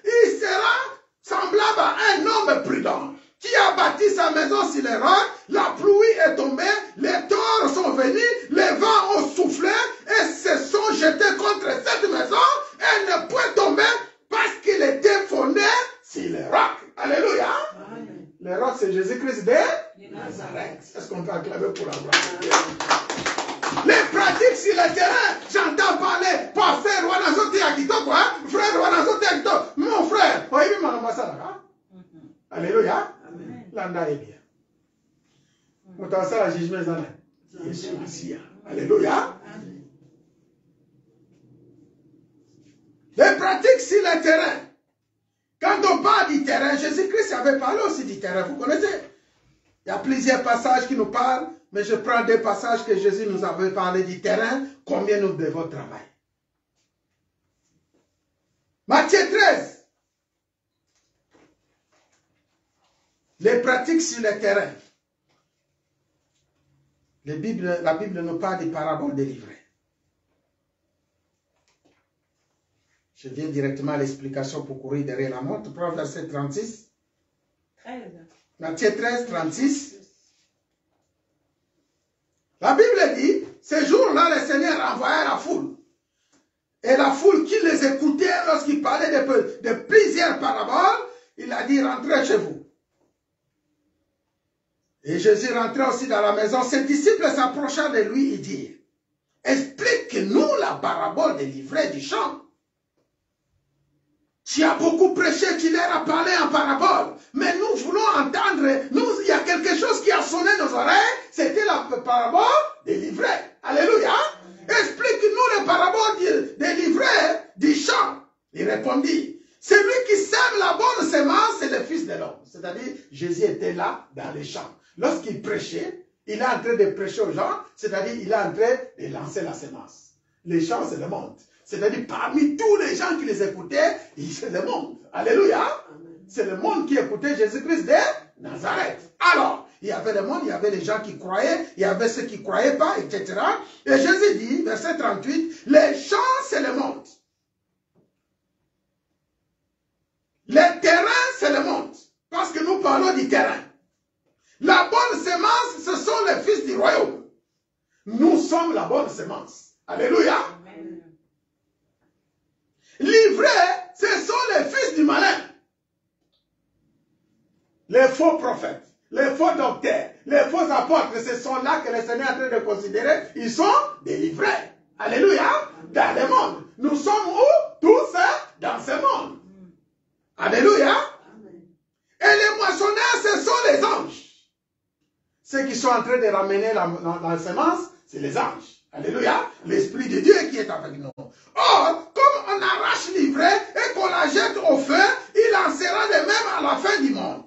il sera semblable à un homme prudent qui a bâti sa maison sur les rocs. La pluie est tombée, les torrents sont venus, les vents ont soufflé et se sont jetés contre cette maison. Elle ne peut tomber parce qu'il était fondé sur les rocs. Alléluia. Amen. Les rocs, c'est Jésus-Christ de Nazareth. Est-ce qu'on peut acclamer pour la gloire? Les pratiques sur le terrain, j'entends parler, pasteur Wanazote Akito, quoi, frère Wanazote Akito, mon frère, oui, alléluia. L'anda est bien. Autant ça, la jugement est en Alléluia. Les pratiques sur le terrain. Quand on parle du terrain, Jésus-Christ avait parlé aussi du terrain, vous connaissez. Il y a plusieurs passages qui nous parlent, mais je prends des passages que Jésus nous avait parlé du terrain, combien nous devons travailler. Matthieu 13. Les pratiques sur le terrain. La Bible nous parle des paraboles délivrées. Je viens directement à l'explication pour courir derrière la montre. Prends verset 36. 13. Matthieu 13, 36. La Bible dit, ces jours-là, le Seigneur envoya la foule. Et la foule qui les écoutait lorsqu'il parlait de plusieurs paraboles, il a dit, rentrez chez vous. Et Jésus rentrait aussi dans la maison. Ses disciples s'approchèrent de lui et dirent, explique-nous la parabole des livrets du champ. Tu as beaucoup prêché, tu leur as parlé en parabole. Mais nous voulons entendre, il y a quelque chose qui a sonné nos oreilles, c'était la parabole des livrets. Alléluia. Explique-nous la parabole des livrets du champ. Il répondit, celui qui sème la bonne semence, c'est le Fils de l'homme. C'est-à-dire, Jésus était là dans les champs. Lorsqu'il prêchait, il est en train de prêcher aux gens, c'est-à-dire, il est en train de lancer la semence. Les champs, c'est le monde. C'est-à-dire, parmi tous les gens qui les écoutaient, c'est le monde. Alléluia. C'est le monde qui écoutait Jésus-Christ de Nazareth. Alors, il y avait le monde, il y avait les gens qui croyaient, il y avait ceux qui ne croyaient pas, etc. Et Jésus dit, verset 38, les champs, c'est le monde. Le terrain, c'est le monde. Parce que nous parlons du terrain. La bonne semence, ce sont les fils du royaume. Nous sommes la bonne semence. Alléluia. Amen. Livrés, ce sont les fils du malin. Les faux prophètes, les faux docteurs, les faux apôtres, ce sont là que le Seigneur est en train de considérer, ils sont des livrés. Alléluia. Dans le monde. Nous sommes où? Tous dans ce monde. Alléluia. Et les moissonneurs, ce sont les anges. Ceux qui sont en train de ramener la semence, c'est les anges. Alléluia. L'Esprit de Dieu qui est avec nous. Or, comme on arrache l'ivraie et qu'on la jette au feu, il en sera de même à la fin du monde.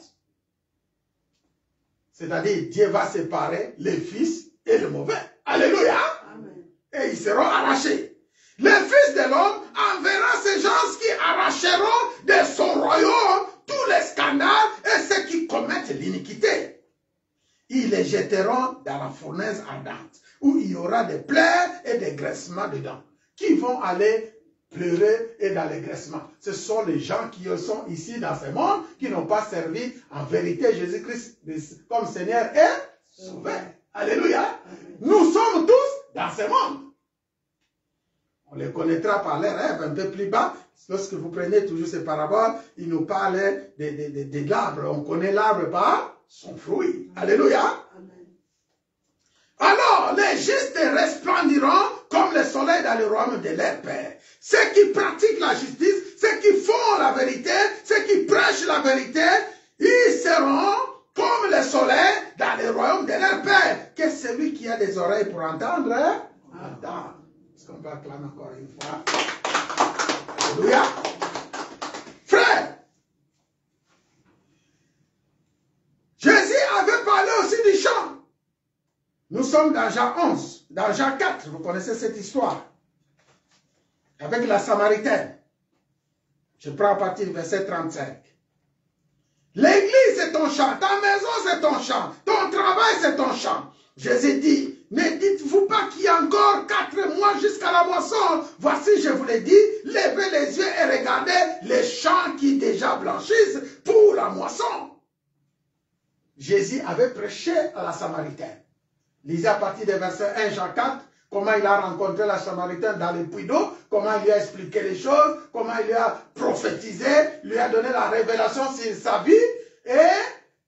C'est-à-dire, Dieu va séparer les fils et les mauvais. Alléluia. Amen. Et ils seront arrachés. Le Fils de l'homme enverra ces gens qui arracheront de son royaume tous les scandales et ceux qui commettent l'iniquité. Ils les jetteront dans la fournaise ardente, où il y aura des pleurs et des graissements dedans, qui vont aller pleurer et dans les graissements. Ce sont les gens qui sont ici dans ce monde, qui n'ont pas servi en vérité Jésus-Christ comme Seigneur et Sauveur. Alléluia. Nous sommes tous dans ce monde. On les connaîtra par les rêves un peu plus bas. Lorsque vous prenez toujours ces paraboles, il nous parle de l'arbre. On connaît l'arbre par son fruit. Alléluia. Amen. Alors, les justes resplendiront comme le soleil dans le royaume de leur Père. Ceux qui pratiquent la justice, ceux qui font la vérité, ceux qui prêchent la vérité, ils seront comme le soleil dans le royaume de leur Père. Que celui qui a des oreilles pour entendre, entend. Est-ce qu'on peut acclamer encore une fois? Alléluia. Frère, Jésus avait parlé aussi du champ. Nous sommes dans Jean 11, dans Jean 4, vous connaissez cette histoire. Avec la Samaritaine. Je prends à partir du verset 35. L'église c'est ton champ, ta maison c'est ton champ, ton travail c'est ton champ. Jésus dit, ne dites-vous pas qu'il y a encore 4 mois jusqu'à la moisson. Voici, je vous l'ai dit, levez les yeux et regardez les champs qui déjà blanchissent pour la moisson. Jésus avait prêché à la Samaritaine. Lisez à partir des versets 1 Jean 4, comment il a rencontré la Samaritaine dans les puits d'eau, comment il lui a expliqué les choses, comment il lui a prophétisé, lui a donné la révélation sur sa vie, et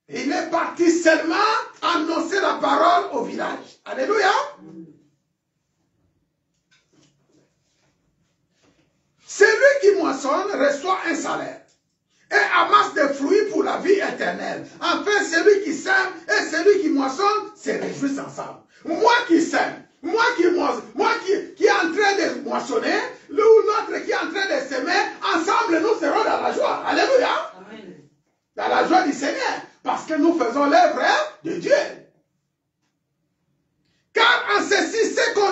il est parti seulement annoncer la parole au village. Alléluia. Celui qui moissonne reçoit un salaire et amasse des fruits pour la vie éternelle. Enfin, celui qui sème et celui qui moissonne se réjouissent ensemble. Moi qui sème, moi qui est en train de moissonner, l'autre qui est en train de semer,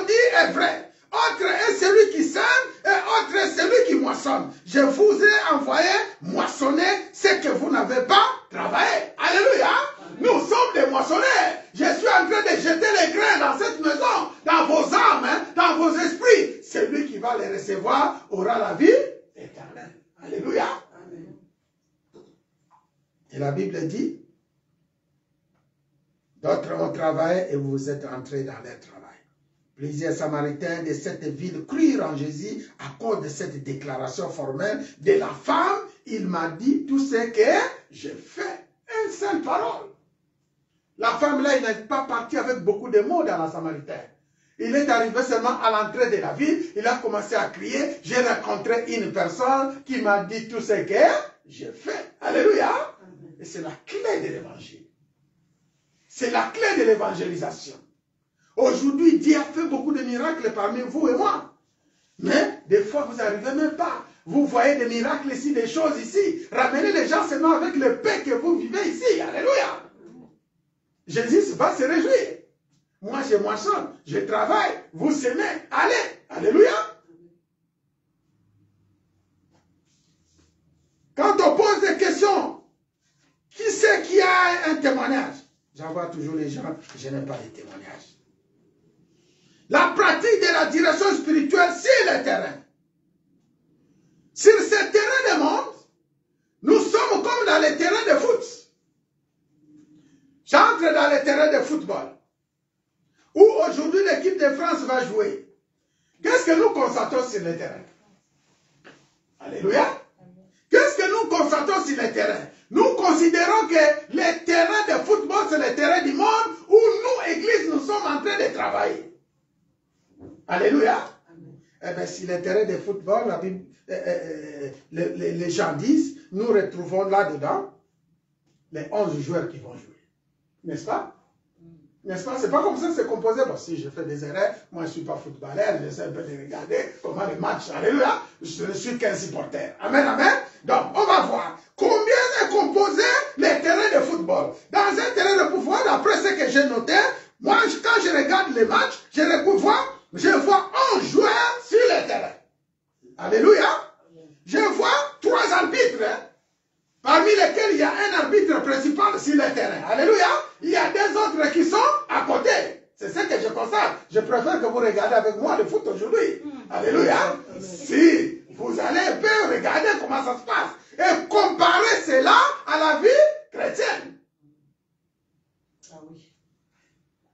dit est vrai. Autre est celui qui sème et autre est celui qui moissonne. Je vous ai envoyé moissonner ce que vous n'avez pas travaillé. Alléluia. Nous sommes des moissonneurs. Je suis en train de jeter les grains dans cette maison, dans vos âmes, hein, dans vos esprits. Celui qui va les recevoir aura la vie éternelle. Alléluia. Amen. Et la Bible dit, d'autres ont travaillé et vous êtes entrés dans leur travail. Plusieurs Samaritains de cette ville crurent en Jésus à cause de cette déclaration formelle de la femme. Il m'a dit tout ce que j'ai fait. Une seule parole. La femme là, il n'est pas parti avec beaucoup de mots dans la Samaritaine. Il est arrivé seulement à l'entrée de la ville. Il a commencé à crier. J'ai rencontré une personne qui m'a dit tout ce que j'ai fait. Alléluia. Et c'est la clé de l'évangile. C'est la clé de l'évangélisation. Aujourd'hui, Dieu a fait beaucoup de miracles parmi vous et moi. Mais des fois, vous n'arrivez même pas. Vous voyez des miracles ici, des choses ici. Ramenez les gens seulement avec le pain que vous vivez ici. Alléluia. Jésus va se réjouir. Moi, je moissonne, je travaille, vous s'aimez. Allez. Alléluia. Quand on pose des questions, qui c'est qui a un témoignage? J'envoie toujours les gens, je n'ai pas de témoignage. La pratique de la direction spirituelle sur le terrain. Sur ce terrain de monde, nous sommes comme dans les terrains de foot. J'entre dans les terrains de football, où aujourd'hui l'équipe de France va jouer. Qu'est-ce que nous constatons sur le terrain? Alléluia. Qu'est-ce que nous constatons sur le terrain? Nous considérons que les terrains de football, c'est les terrains du monde où nous, Église, nous sommes en train de travailler. Alléluia. Eh bien, si les terrains de football, la Bible, les gens disent, nous retrouvons là-dedans les 11 joueurs qui vont jouer. N'est-ce pas? N'est-ce pas? C'est pas comme ça que c'est composé. Bon, si je fais des erreurs, moi je ne suis pas footballeur, j'essaie un peu de regarder comment les matchs. Alléluia. Je ne suis qu'un supporter. Amen, amen. Donc, on va voir combien est composé les terrains de football. Dans un terrain de football, d'après ce que j'ai noté, moi, quand je regarde les matchs, je vois 11 joueurs sur le terrain. Alléluia. Je vois 3 arbitres, hein, parmi lesquels il y a un arbitre principal sur le terrain. Alléluia. Il y a des autres qui sont à côté. C'est ce que je constate. Je préfère que vous regardez avec moi le foot aujourd'hui. Alléluia. Si vous allez un peu regarder comment ça se passe et comparer cela à la vie chrétienne. Ah oui.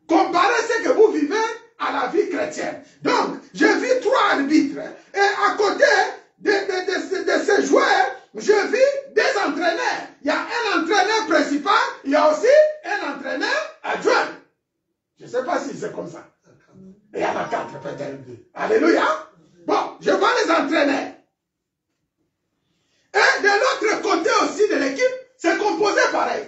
Comparez ce que vous vivez à la vie chrétienne. Donc, j'ai vu 3 arbitres. Et à côté de ces joueurs, je vis des entraîneurs. Il y a un entraîneur principal, il y a aussi un entraîneur adjoint. Je ne sais pas si c'est comme ça. Il y en a 4 peut-être. Alléluia. Bon, je vois les entraîneurs. Et de l'autre côté aussi de l'équipe, c'est composé pareil.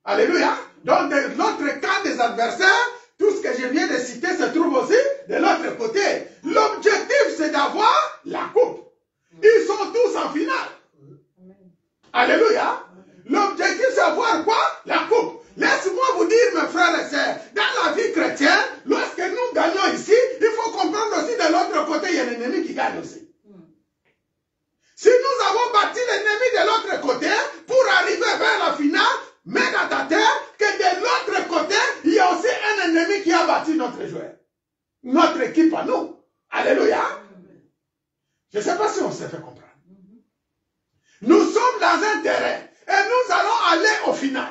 Alléluia. Donc, de l'autre camp des adversaires, tout ce que je viens de citer se trouve aussi de l'autre côté. L'objectif, c'est d'avoir la coupe. Ils sont tous en finale. Alléluia. L'objectif, c'est d'avoir quoi? La coupe. Laisse-moi vous dire, mes frères et sœurs, dans la vie chrétienne, lorsque nous gagnons ici, il faut comprendre aussi de l'autre côté, il y a l'ennemi qui gagne aussi. Si nous avons battu l'ennemi de l'autre côté, pour arriver vers la finale, mets dans ta tête que de l'autre côté, il y a aussi un ennemi qui a battu notre joueur. Notre équipe à nous. Alléluia. Je ne sais pas si on s'est fait comprendre. Nous sommes dans un terrain et nous allons aller au final.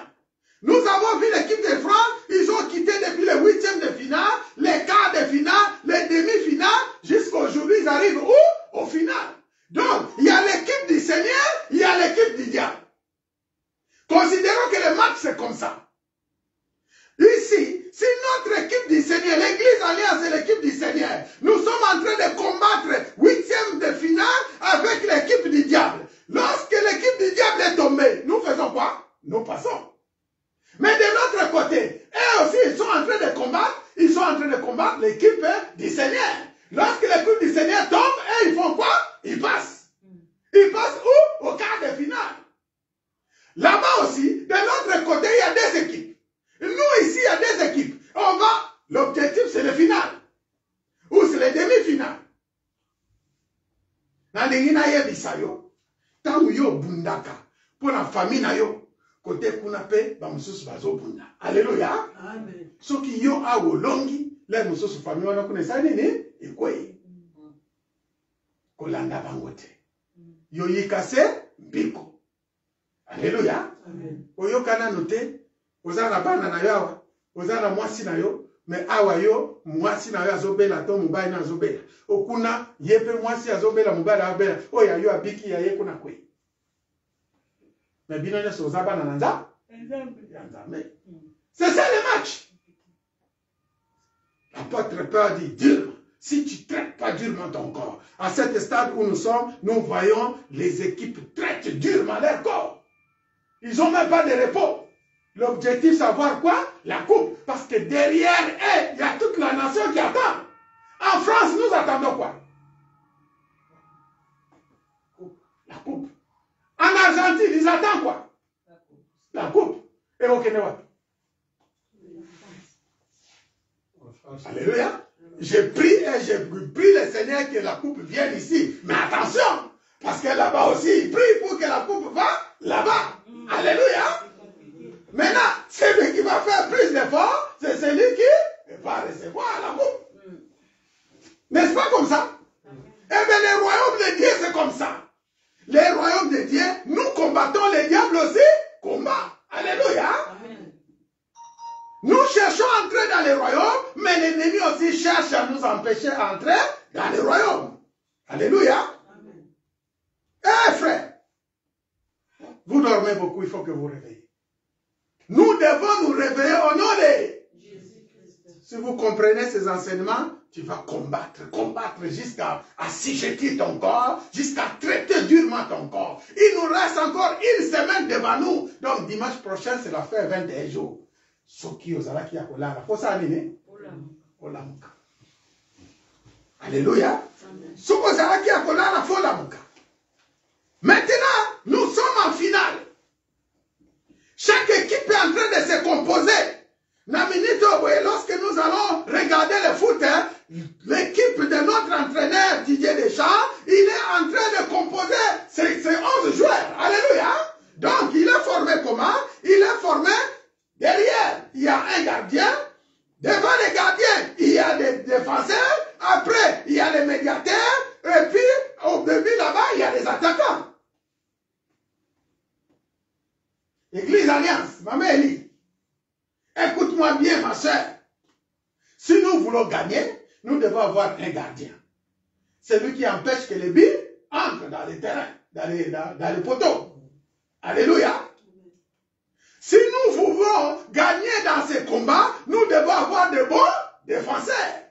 Nous avons vu l'équipe de France, ils ont quitté depuis les 8e de finale, les quarts de finale, les demi-finales, jusqu'à aujourd'hui, ils arrivent où? Au final. Donc, il y a l'équipe du Seigneur, il y a l'équipe du diable. Considérons que le match, c'est comme ça. Ici, si notre équipe du Seigneur, l'Église Alliance et l'équipe du Seigneur, nous sommes en train de combattre 8e de finale avec l'équipe du diable. Lorsque l'équipe du diable est tombée, nous faisons quoi? Nous passons. Mais de l'autre côté, eux aussi, ils sont en train de combattre l'équipe du Seigneur. Lorsque l'équipe du Seigneur tombe, eux, ils font quoi? Ils passent. Ils passent où? Au quart de finale. Là-bas aussi, de l'autre côté, il y a des équipes. Nous, ici, il y a des équipes. L'objectif, c'est le final. bandingi na yebisa yo tangu yo bundaka pour la famille na yo côté kuna pe ba mususu bazo bunda. Alléluia. Amen. Soki yo awo longi le mususu famille wana kuna sani ni ekwe kolanda bango te. Yo yikase mbiko. Alléluia. Amen. Oyo kana note ozana bana na yawa ozana mwasi na yo mais awa yo mwasi na yo azobela to mobali na azobela okuna yepe mwasi azobela mobali abela oya yo abiki ya ye kuna kwe mais bino ne soza bana na nza mais c'est ça le match. L'apôtre Paul dit durement, si tu traites pas durement ton corps, à cet stade où nous sommes, nous voyons les équipes traitent durement leur corps. Ils n'ont même pas de repos. L'objectif, c'est savoir quoi? La coupe. Parce que derrière eux, il y a toute la nation qui attend. En France, nous attendons quoi? La coupe. En Argentine, ils attendent quoi? La coupe. Et au Kenya? Alléluia. J'ai pris et j'ai pris le Seigneur que la coupe vienne ici. Mais attention, parce que là-bas aussi, il prie pour que la coupe va là-bas. Alléluia. Maintenant, celui qui va faire plus d'efforts, c'est celui qui va recevoir la coupe. N'est-ce pas comme ça? Eh bien, les royaumes de Dieu, c'est comme ça. Les royaumes de Dieu, nous combattons les diables aussi, combat. Alléluia. Nous cherchons à entrer dans les royaumes, mais l'ennemi aussi cherche à nous empêcher d'entrer dans les royaumes. Alléluia. Eh frère, vous dormez beaucoup, il faut que vous réveillez. Nous devons nous réveiller au nom de Jésus-Christ. Si vous comprenez ces enseignements, tu vas combattre jusqu'à assujettir ton corps, jusqu'à traiter durement ton corps. Il nous reste encore une semaine devant nous. Donc dimanche prochain, c'est la fin 21 jours. Soki ozalaki ya kolala posa nini olamuka. Alléluia. Soki ozalaki ya kolala folamuka. Maintenant, nous sommes en finale. Chaque équipe est en train de se composer. Lorsque nous allons regarder le foot, l'équipe de notre entraîneur Didier Deschamps, il est en train de composer ses 11 joueurs. Alléluia. Donc, il est formé comment? Il est formé derrière, il y a un gardien. Devant les gardiens, il y a des défenseurs. Après, il y a les médiateurs. Et puis, au début, là-bas, il y a les attaquants. Église Alliance, Maman Elie, écoute-moi bien, ma soeur. Si nous voulons gagner, nous devons avoir un gardien. Celui qui empêche que les billes entrent dans les terrains, dans les poteaux. Alléluia. Si nous voulons gagner dans ces combats, nous devons avoir de bons défenseurs.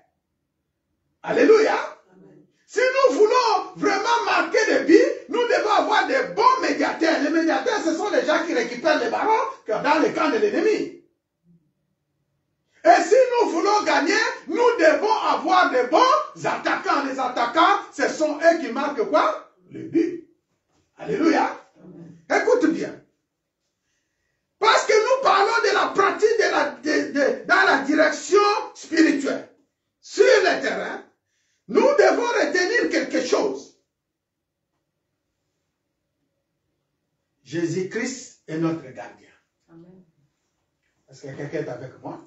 Alléluia. Amen. Si nous voulons vraiment marquer des buts, nous devons avoir de bons médiateurs. Les médiateurs, ce sont les gens qui récupèrent les ballons dans le camp de l'ennemi. Et si nous voulons gagner, nous devons avoir de bons attaquants. Les attaquants, ce sont eux qui marquent quoi? Le but. Alléluia. Amen. Écoute bien. Parce que nous parlons de la pratique dans la direction spirituelle. Sur le terrain, nous devons retenir quelque chose. Jésus-Christ est notre gardien. Amen. Est-ce que quelqu'un est avec moi?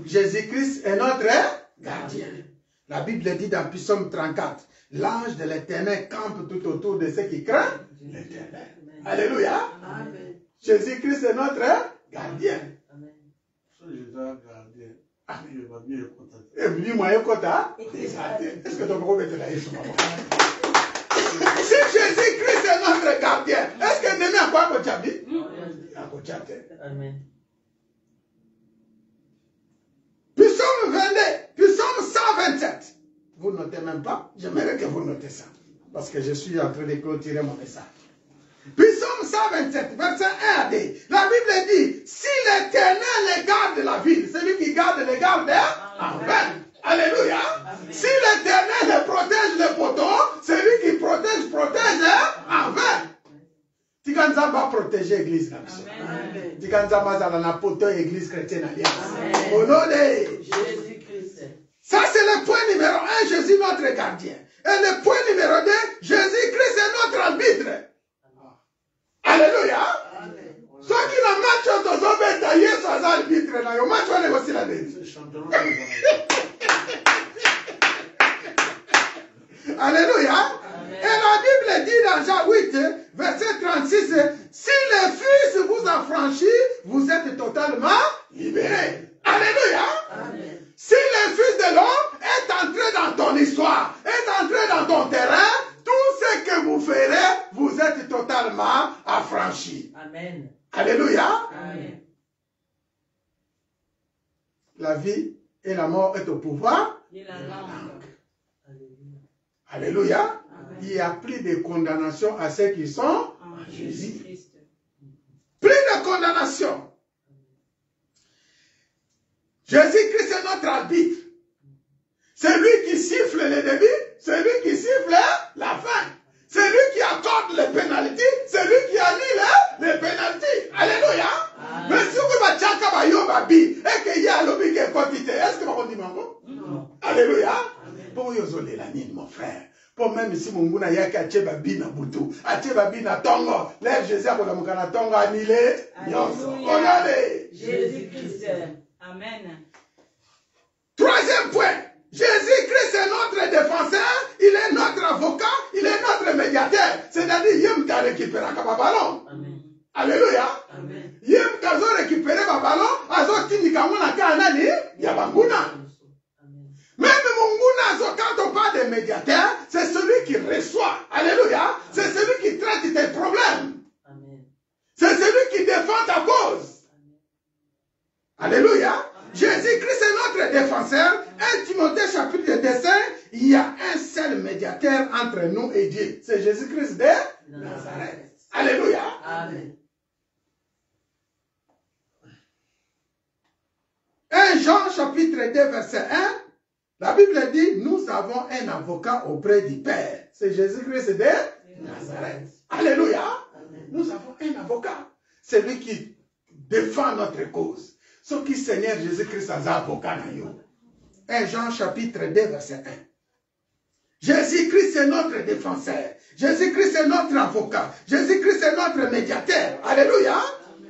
Jésus-Christ est notre gardien. La Bible dit dans Psaume 34, l'ange de l'Éternel campe tout autour de ceux qui craignent l'Éternel. Alléluia. Amen. Jésus-Christ est notre gardien. Amen. Est-ce que tu peux mettre la Jésus? Si Jésus-Christ est notre gardien, est-ce que nous n'avons pas de chabi? Amen. Psaume 22, Psaume 127. Vous ne notez même pas? J'aimerais que vous notez ça. Parce que je suis en train de clôturer mon message. Psaume 127, verset 1 à 2. La Bible dit, si l'Éternel garde la ville, celui qui garde les garde en vain. Alléluia. Amen. Si l'Éternel protège le poteau, celui qui protège en vain. Tikanza va protéger l'église. Tikanza va na poteau église chrétienne alliance. Au nom de Jésus-Christ. Ça c'est le point numéro 1, Jésus notre gardien. Et le point numéro 2, Jésus-Christ les champions. Alléluia. Amen. Et la Bible dit dans Jean 8, verset 36, si le Fils vous affranchit, vous êtes totalement libérés. Alléluia. Amen. Si le Fils de l'homme est entré dans ton histoire, est entré dans ton terrain, tout ce que vous ferez, vous êtes totalement affranchis. Amen. Alléluia. Amen. La vie et la mort est au pouvoir. Et la langue. Alléluia. Alléluia. Amen. Il n'y a plus de condamnation à ceux qui sont En Jésus. Jésus-Christ. Plus de condamnation. Jésus-Christ est notre arbitre. C'est lui qui siffle le début, c'est lui qui siffle la fin. C'est lui qui accorde les pénalités, c'est lui qui annule les pénalités. Alléluia. Amen. Mais si vous va tchaka ba yo babi, et que y a lobby qui est quantité, est-ce que vous dites mango? Non. Alléluia. Amen. Pour yozoler la nine, mon frère. Pour même si mon guna yaki ache babi na butu, ache babi na tongo, lève Jésus à la mukana tongo annulé. Alléluia. Jésus-Christ. Amen. Troisième point. Jésus-Christ est notre défenseur, il est notre avocat, il est notre médiateur. C'est-à-dire, il a récupéré un ballon. Amen. Alléluia. Amen. Il a récupéré un ballon, il y a banguna. Même Munguna, quand on parle de médiateur, c'est celui qui reçoit. Alléluia. C'est celui qui traite tes problèmes. Amen. C'est celui qui défend ta cause. Alléluia. Jésus-Christ est notre défenseur. 1 Timothée chapitre 2, il y a un seul médiateur entre nous et Dieu. C'est Jésus-Christ de Nazareth. Alléluia. Amen. 1 Jean chapitre 2 verset 1, la Bible dit, nous avons un avocat auprès du Père. C'est Jésus-Christ de Nazareth. Alléluia. Amen. Nous avons un avocat. C'est lui qui défend notre cause. Ce qui Seigneur Jésus-Christ a un avocat. 1 Jean chapitre 2 verset 1. Jésus-Christ est notre défenseur. Jésus-Christ est notre avocat. Jésus-Christ est notre médiateur. Alléluia.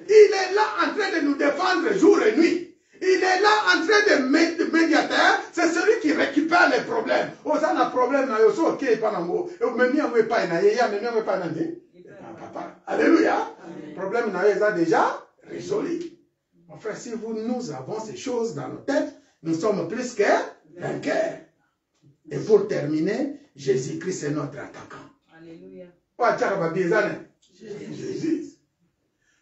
Il est là en train de nous défendre jour et nuit. Il est là en train de médiateur. C'est celui qui récupère les problèmes. Oh, ça n'a problème. Papa. Alléluia. Le problème n'a déjà résolu. Mon frère, si nous avons ces choses dans nos têtes, nous sommes plus que vainqueurs. Et pour terminer, Jésus-Christ est notre attaquant. Alléluia. Jésus.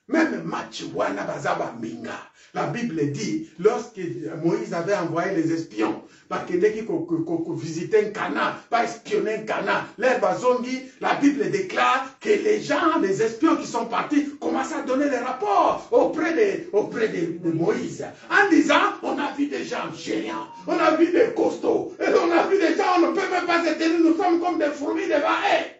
Même Machiwana Bazaba Minga. La Bible dit, lorsque Moïse avait envoyé les espions, parce que dès qu'ils visitaient un Cana, pas espionner un Cana, la Bible déclare que les gens, les espions qui sont partis, commencent à donner les rapports auprès de Moïse. En disant, on a vu des gens géants, on a vu des costauds, et on a vu des gens, on ne peut même pas se tenir, nous sommes comme des fourmis devant eux.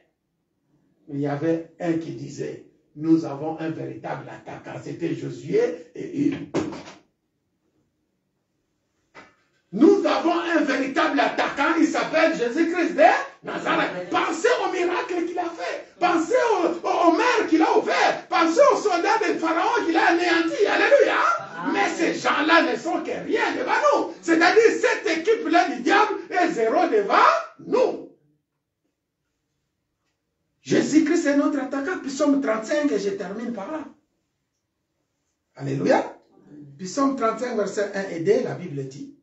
Mais il y avait un qui disait, nous avons un véritable attaquant. C'était Josué et il. Nous avons un véritable attaquant. Il s'appelle Jésus-Christ de Nazareth. Pensez au miracle qu'il a fait. Pensez aux mers qu'il a ouvert. Pensez aux soldats de Pharaon qu'il a anéantis. Alléluia. Mais ces gens-là ne sont que rien devant nous. C'est-à-dire cette équipe-là du diable est zéro devant nous. Jésus-Christ est notre attaquant. Psaume 35, et je termine par là. Alléluia. Psaume 35, verset 1 et 2, la Bible dit.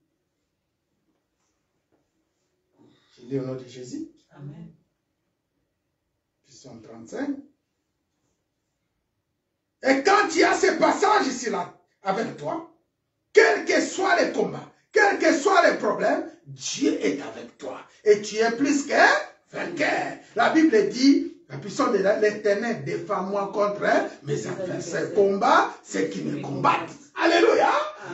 Je lis au nom de Jésus. Amen. Psaume 35. Et quand il y a ce passage ici-là avec toi, quels que soient les combats, quels que soient les problèmes, Dieu est avec toi. Et tu es plus que vainqueur. La Bible dit, la puissance de l'Éternel défend-moi contre mes adversaires. Combat ceux qui me combattent. Alléluia.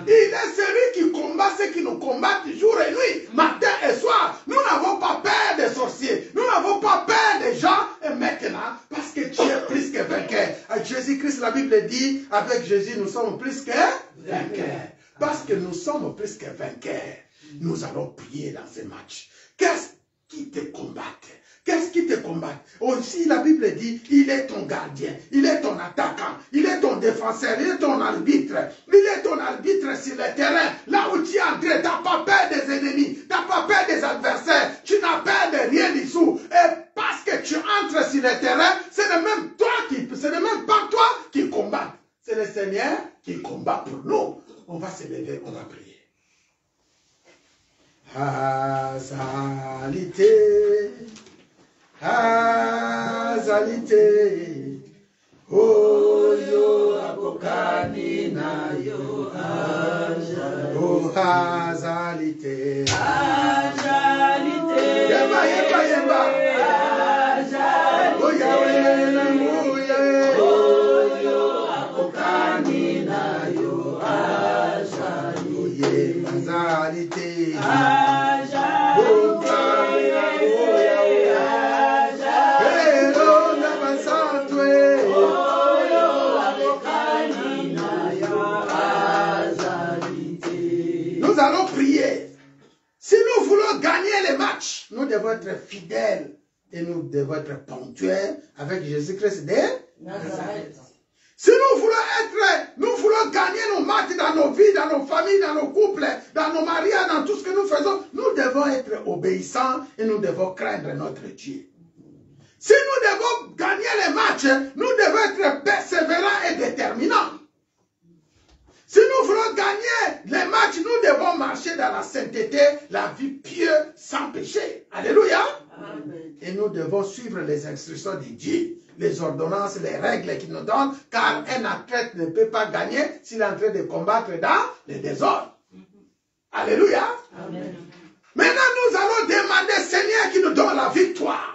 Il est celui qui combat ceux qui nous combattent jour et nuit, matin et soir. Nous n'avons pas peur des sorciers. Nous n'avons pas peur des gens. Et maintenant, parce que tu es plus que vainqueur. Avec Jésus-Christ, la Bible dit, avec Jésus, nous sommes plus que vainqueurs. Parce que nous sommes plus que vainqueurs. Nous allons prier dans ce match. Qu'est-ce qui te combattent. Qu'est-ce qui te combat? Aussi, la Bible dit, il est ton gardien, il est ton attaquant, il est ton défenseur, il est ton arbitre. Il est ton arbitre sur le terrain. Là où tu es entré, tu n'as pas peur des ennemis, tu n'as pas peur des adversaires, tu n'as peur de rien du tout. Et parce que tu entres sur le terrain, c'est même pas toi qui combat. C'est le Seigneur qui combat pour nous. On va se lever, on va prier. Azalité, Azalité, oh yo abokani na yo aja, oh Azalité, Azalité, yemba yemba yemba, oh Yahweh na muye, oh yo abokani na yo aja, oh ye Azalité, nous allons prier. Si nous voulons gagner les matchs, nous devons être fidèles et nous devons être ponctuels avec Jésus-Christ de Nazareth. Si nous voulons gagner nos matchs dans nos vies, dans nos familles, dans nos couples, dans nos mariages, dans tout ce que nous faisons, nous devons être obéissants et nous devons craindre notre Dieu. Si nous devons gagner les matchs, nous devons être persévérants et déterminants. Si nous voulons gagner les matchs, nous devons marcher dans la sainteté, la vie pieuse, sans péché. Alléluia. Amen. Et nous devons suivre les instructions de Dieu, les ordonnances, les règles qu'il nous donne, car un athlète ne peut pas gagner s'il est en train de combattre dans le désordre. Alléluia. Amen. Maintenant, nous allons demander, Seigneur, qui nous donne la victoire.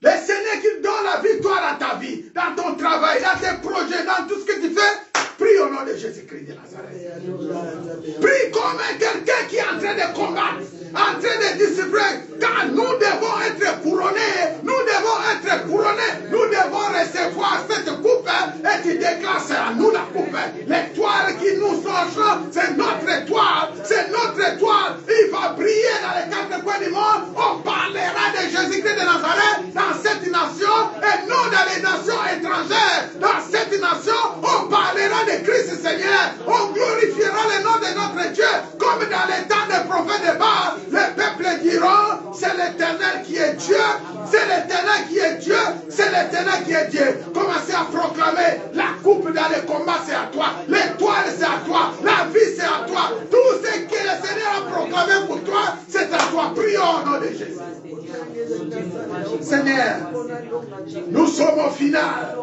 Le Seigneur qui nous donne la victoire dans ta vie, dans ton travail, dans tes projets, dans tout ce que tu fais. Prie au nom de Jésus-Christ de Nazareth. Prie comme quelqu'un qui est en train de combattre, en train de distribuer. Car nous devons être couronnés. Nous devons être couronnés. Nous devons recevoir cette coupe et tu déclares à nous la coupe. L'étoile qui nous change, c'est notre étoile. C'est notre étoile. Il va briller dans les quatre coins du monde. On parlera de Jésus-Christ de Nazareth dans cette nation et non dans les nations étrangères. Dans cette nation, on parlera de Christ Seigneur. On glorifiera le nom de notre Dieu. Comme dans les temps des prophètes de Baal, les peuples diront, c'est l'Éternel qui est Dieu. C'est l'Éternel qui est Dieu. C'est l'Éternel qui est Dieu. Commencez à proclamer la coupe dans les combats, c'est à toi. L'étoile, c'est à toi. La vie, c'est à toi. Tout ce que le Seigneur a proclamé pour toi, c'est à toi. Prions au nom de Jésus. Seigneur, nous sommes au final.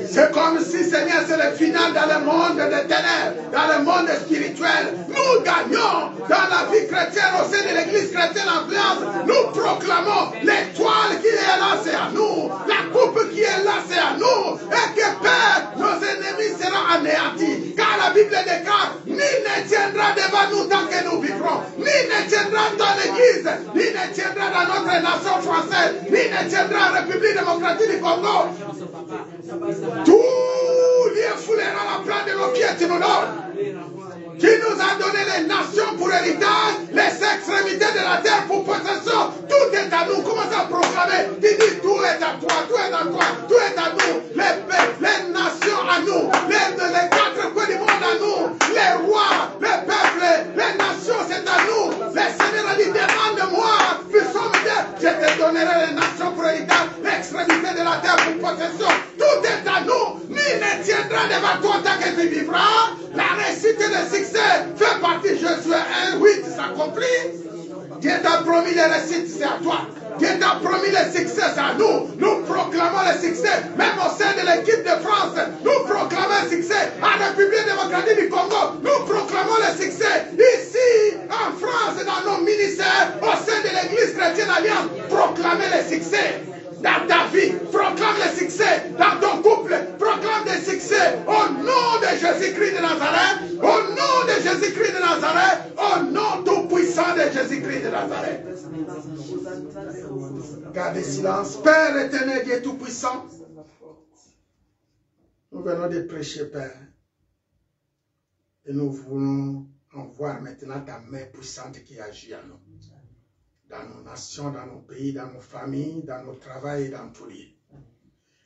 C'est comme si, Seigneur, c'est le final dans le monde des ténèbres, dans le monde spirituel. Nous gagnons dans la vie chrétienne, au sein de l'église chrétienne influence. Nous proclamons l'étoile qui est là, c'est à nous. La coupe qui est là, c'est à nous. Et que Père, nos ennemis seront anéantis. Car la Bible déclare, nul ne tiendra devant nous tant que nous vivrons. Nul ne tiendra dans l'église, nul ne tiendra dans notre nation française, nul ne tiendra en République démocratique du Congo. Tout lieu foulera la plante de nos pieds, tu nous donnes. Qui nous a donné les nations pour héritage, les extrémités de la terre pour possession. Tout est à nous. Commencez à proclamer. Tu dis tout est à toi, tout est à toi, tout est à nous. Les nations à nous, les quatre coins du monde à nous, les rois, les peuples, les nations c'est à nous. Le Seigneur a dit demande-moi, je te donnerai les nations pour héritage, l'extrémité de la terre pour possession. Tout est à nous. Nul ne tiendra devant toi tant que tu vivras. La réussite et le succès fait partie. Josué 1:8 s'accomplit. Dieu t'a promis les réussites, c'est à toi. Dieu t'a promis le succès, c'est à nous. Nous proclamons le succès, même au sein de l'équipe de France. Nous proclamons le succès en République démocratique du Congo. Nous proclamons le succès ici, en France, dans nos ministères, au sein de l'église chrétienne alliance. Proclamez le succès dans ta vie. Proclame le succès dans ton couple. Proclame le succès au nom de Jésus-Christ de Nazareth. Au nom de Jésus-Christ de Nazareth. Au nom tout puissant de Jésus-Christ de Nazareth. Gardez silence. Père éternel, Dieu tout puissant. Nous venons de prêcher, Père. Et nous voulons en voir maintenant ta main puissante qui agit en nous. dans nos nations, dans nos pays, dans nos familles, dans nos travails et dans tous lieux.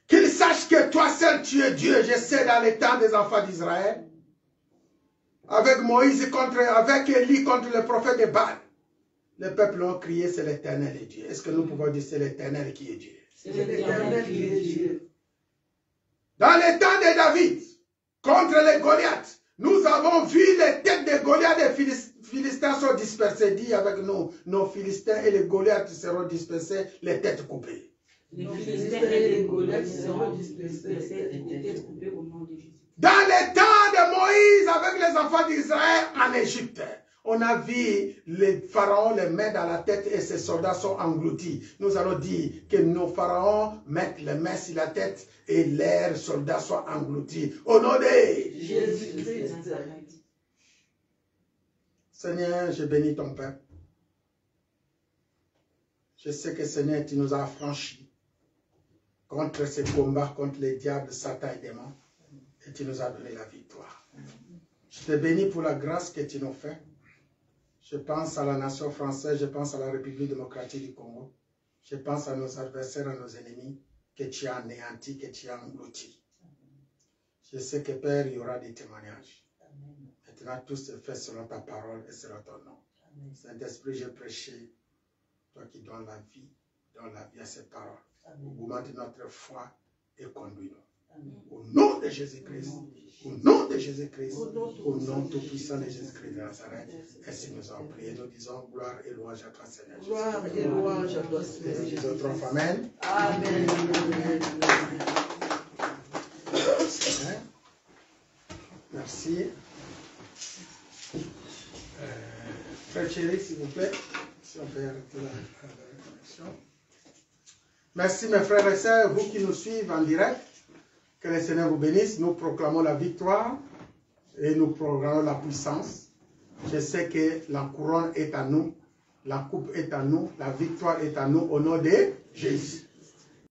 Qu'ils sachent que toi seul tu es Dieu. Je sais dans les temps des enfants d'Israël, avec Moïse avec Élie contre le prophète de Baal, le peuple ont crié, c'est l'Éternel est Dieu. Est-ce que nous pouvons dire c'est l'Éternel qui est Dieu? C'est l'Éternel qui est Dieu. Dans les temps de David, contre les Goliaths, nous avons vu les têtes des Goliaths des Philistins sont dispersées. Dit avec nous, nos Philistins et les Goliaths seront dispersés, les têtes coupées. Les Philistins et les Goliaths seront dispersés, les têtes coupées au nom de Jésus. Dans les temps de Moïse avec les enfants d'Israël en Égypte, on a vu les pharaons les mains dans la tête et ses soldats sont engloutis. Nous allons dire que nos pharaons mettent les mains sur la tête et leurs soldats soient engloutis. Au nom de Jésus-Christ. Seigneur, je bénis ton peuple. Je sais que Seigneur, tu nous as affranchis contre ces combats, contre les diables, Satan et démons. Et tu nous as donné la victoire. Je te bénis pour la grâce que tu nous fais. Je pense à la nation française, je pense à la République démocratique du Congo. Je pense à nos adversaires, à nos ennemis, que tu as anéantis, que tu as engloutis. Je sais que Père, il y aura des témoignages. Maintenant, tout se fait selon ta parole et selon ton nom. Saint-Esprit, j'ai prêché, toi qui donnes la vie à cette parole. Augmente notre foi et conduis-nous. Au nom de Jésus-Christ, au nom de Jésus-Christ, au nom tout-puissant de Jésus-Christ de Nazareth, ainsi nous avons prié, nous disons gloire et louange à toi, Seigneur. Gloire et louange à toi, Seigneur. Les autres, amen. Amen. Merci. Frère chéri, s'il vous plaît, si on peut arrêter la connexion. Merci mes frères et sœurs, vous qui nous suivez en direct. Que le Seigneur vous bénisse. Nous proclamons la victoire et nous proclamons la puissance. Je sais que la couronne est à nous, la coupe est à nous, la victoire est à nous au nom de Jésus.